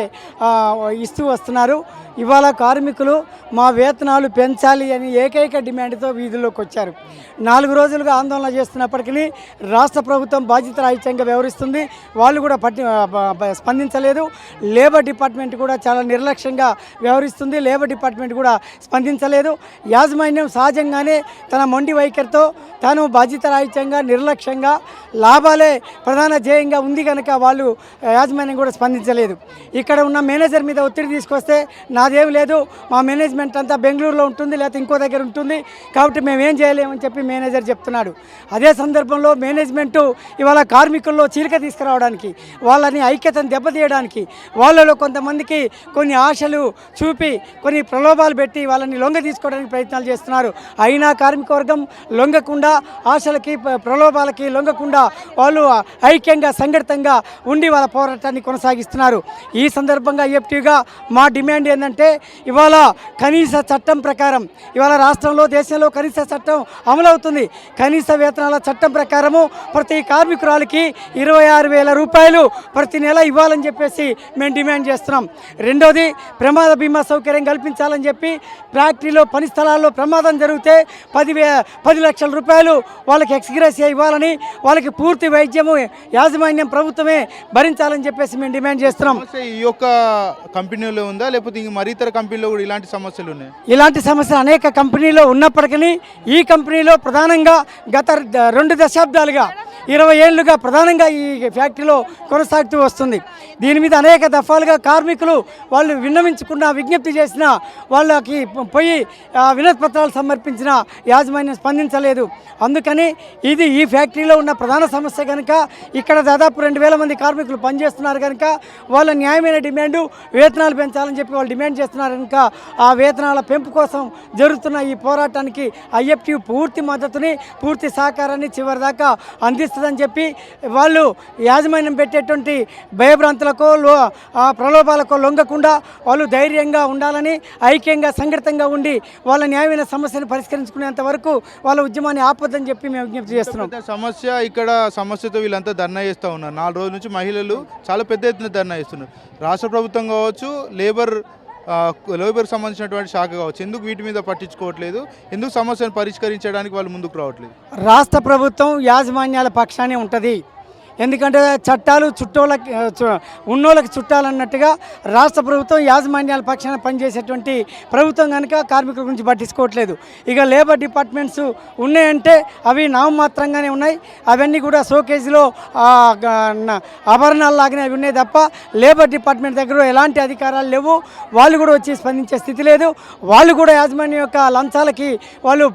[SPEAKER 13] ఇస్తూ వస్తున్నారు. ఇవాళ కార్మికులు మా వేతనాలు పెంచాలి అని ఏకైక డిమాండ్తో వీధుల్లోకి వచ్చారు. 4 రోజులుగా ఆందోళన చేస్తున్నప్పటికీ రాష్ట్ర ప్రభుత్వం బాధ్యతారాహిత్యంగా వ్యవహరిస్తుంది. వాళ్ళు కూడా స్పందించలేదు. లేబర్ డిపార్ట్మెంట్ కూడా చాలా నిర్లక్ష్యంగా వ్యవహరిస్తుంది. లేబర్ డిపార్ట్మెంట్ కూడా స్పందించలేదు. యాజమాన్యం సహజంగానే తన మొండి వైఖరితో తాను బాధ్యతారాహిత్యంగా నిర్లక్ష్యంగా లాభాలే ప్రధాన ధ్యేయంగా ఉంది కనుక వాళ్ళు యాజమాన్యం కూడా స్పందించలేదు. ఇక్కడ ఉన్న మేనేజర్ మీద ఒత్తిడి తీసుకొస్తే నాదేం లేదు, మా మేనేజ్మెంట్ అంతా బెంగళూరులో ఉంటుంది లేకపోతే ఇంకో దగ్గర ఉంటుంది కాబట్టి మేమేం చేయలేమని చెప్పి మేనేజర్ చెప్తున్నాడు. అదే సందర్భంలో మేనేజ్మెంటు ఇవాళ కార్మికుల్లో చీలిక తీసుకురావడానికి, వాళ్ళని ఐక్యతను దెబ్బతీయడానికి, వాళ్ళలో కొంతమందికి కొన్ని ఆశలు చూపి కొన్ని ప్రలోభాలు పెట్టి వాళ్ళని లొంగ తీసుకోవడానికి ప్రయత్నాలు చేస్తున్నారు. అయినా కార్మిక వర్గం లొంగకుండా, ఆశలకి ప్రలోభాలకి లొంగకుండా వాళ్ళు ఐక్యంగా సంఘటితంగా ఉండి వాళ్ళ పోరాటాన్ని కొనసాగిస్తున్నారు. ఈ సందర్భంగా IFTUగా మా డిమాండ్ ఏంటంటే ఇవాళ కనీస చట్టం ప్రకారం ఇవాళ రాష్ట్రంలో దేశంలో కనీస చట్టం అమలవుతుంది. కనీస వేతనాల చట్టం ప్రకారము ప్రతి కార్మికురాలికి 26,000 రూపాయలు ప్రతి నెల ఇవ్వాలని చెప్పేసి మేము డిమాండ్ చేస్తున్నాం. రెండోది ప్రమాద బీమా సౌకర్యం కల్పించాలని చెప్పి ఫ్యాక్టరీలో పని స్థలాల్లో ప్రమాదం జరిగితే 10 లక్షల రూపాయలు వాళ్ళకి ఎక్స్గ్రేసియా ఇవ్వాలని, వాళ్ళకి పూర్తి వైద్యము యాజమాన్యం ప్రభుత్వమే భరించాలని చెప్పేసి మేము డిమాండ్ చేస్తున్నాం.
[SPEAKER 2] ఈ యొక్క కంపెనీలో ఉందా లేకపోతే మరి ఇతర కంపెనీలో కూడా ఇలాంటి సమస్యలు ఉన్నాయి?
[SPEAKER 13] ఇలాంటి సమస్యలు అనేక కంపెనీలో ఉన్నప్పటికీ ఈ కంపెనీలో ప్రధానంగా గత 2 దశాబ్దాలుగా 20 ఏళ్లుగా ప్రధానంగా ఈ ఫ్యాక్టరీలో కొనసాగుతూ వస్తుంది. దీని మీద అనేక దఫాలుగా కార్మికులు వాళ్ళు విన్నవించుకున్న, విజ్ఞప్తి చేసిన, వాళ్ళకి పోయి వినతి పత్రాలు సమర్పించిన యాజమాన్యం స్పందించలేదు. అందుకని ఇది ఈ ఫ్యాక్టరీలో ఉన్న ప్రధాన సమస్య కనుక ఇక్కడ దాదాపు 2,000 మంది కార్మికులు పనిచేస్తున్నారు కనుక వాళ్ళ న్యాయమైన డిమాండు వేతనాలు పెంచాలని చెప్పి వాళ్ళు డిమాండ్ చేస్తున్నారు కనుక ఆ వేతనాల పెంపు కోసం జరుగుతున్న ఈ పోరాటానికి IFTU పూర్తి మద్దతుని, పూర్తి సహకారాన్ని చివరిదాకా అందిస్తుంది. చెల్లిస్తుందని చెప్పి వాళ్ళు యాజమాన్యం పెట్టేటువంటి భయభ్రాంతులకు ప్రలోభాలకు లొంగకుండా వాళ్ళు ధైర్యంగా ఉండాలని, ఐక్యంగా సంఘటితంగా ఉండి వాళ్ళ న్యాయమైన సమస్యను పరిష్కరించుకునేంత వరకు వాళ్ళ ఉద్యమాన్ని ఆపొద్దని చెప్పి మేము విజ్ఞప్తి చేస్తున్నాం.
[SPEAKER 2] సమస్యతో వీళ్ళంతా ధర్నా చేస్తూ ఉన్నారు. 4 రోజుల నుంచి మహిళలు చాలా పెద్ద ఎత్తున ధర్నా చేస్తున్నారు. రాష్ట్ర ప్రభుత్వం కావచ్చు, లేబర్ సంబంధించినటువంటి శాఖ కావచ్చు, ఎందుకు వీటి మీద పట్టించుకోవట్లేదు? ఎందుకు సమస్యను పరిష్కరించడానికి వాళ్ళు ముందుకు రావట్లేదు?
[SPEAKER 13] రాష్ట్ర ప్రభుత్వం యాజమాన్యాల పక్షానే ఉంటుంది. ఎందుకంటే చట్టాలు ఉన్నోళ్ళకి చుట్టాలన్నట్టుగా రాష్ట్ర ప్రభుత్వం యాజమాన్యాల పక్షాన పనిచేసేటువంటి ప్రభుత్వం కనుక కార్మికుల గురించి పట్టించుకోవట్లేదు. ఇక లేబర్ డిపార్ట్మెంట్స్ ఉన్నాయంటే అవి నామమాత్రంగానే ఉన్నాయి. అవన్నీ కూడా షోకేజ్లో ఆభరణాలలాగానే అవి ఉన్నాయి తప్ప లేబర్ డిపార్ట్మెంట్ దగ్గర ఎలాంటి అధికారాలు లేవు. వాళ్ళు కూడా వచ్చి స్పందించే స్థితి లేదు. వాళ్ళు కూడా యాజమాన్యం యొక్క లంచాలకి వాళ్ళు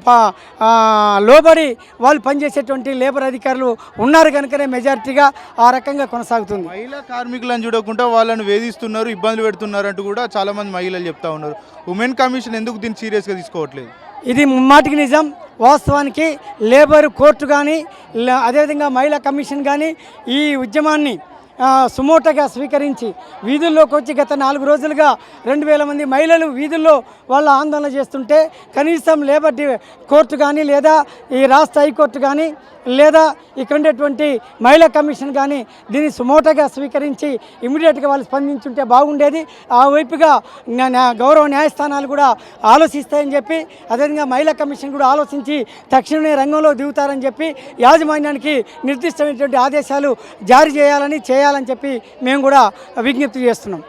[SPEAKER 13] లోబడి వాళ్ళు పనిచేసేటువంటి లేబర్ అధికారులు ఉన్నారు కనుకనే మెజారిటీ ఆ రకంగా కొనసాగుతుంది.
[SPEAKER 2] మహిళా కార్మికులను చూడకుండా వాళ్ళని వేధిస్తున్నారు, ఇబ్బందులు పెడుతున్నారు అంటూ కూడా చాలా మంది మహిళలు చెప్తా ఉన్నారు. ఉమెన్ కమిషన్ ఎందుకు దీన్ని సీరియస్గా తీసుకోవట్లేదు?
[SPEAKER 13] ఇది ముమ్మాటికి నిజం. వాస్తవానికి లేబర్ కోర్టు కానీ అదేవిధంగా మహిళా కమిషన్ కానీ ఈ ఉద్యమాన్ని సుమోటగా స్వీకరించి వీధుల్లోకి వచ్చి గత 4 రోజులుగా 2000 మంది మహిళలు వీధుల్లో వాళ్ళ ఆందోళన చేస్తుంటే కనీసం లేబర్ కోర్టు కానీ లేదా ఈ రాష్ట్ర హైకోర్టు కానీ లేదా ఇక్కడ ఉండేటువంటి మహిళా కమిషన్ కానీ దీన్ని సుమోటగా స్వీకరించి ఇమీడియట్గా వాళ్ళు స్పందించుంటే బాగుండేది. ఆ వైపుగా గౌరవ న్యాయస్థానాలు కూడా ఆలోచిస్తాయని చెప్పి, అదేవిధంగా మహిళా కమిషన్ కూడా ఆలోచించి తక్షణమే రంగంలో దిగుతారని చెప్పి యాజమాన్యానికి నిర్దిష్టమైనటువంటి ఆదేశాలు జారీ చేయాలని చెప్పి మేము కూడా విజ్ఞప్తి చేస్తున్నాం.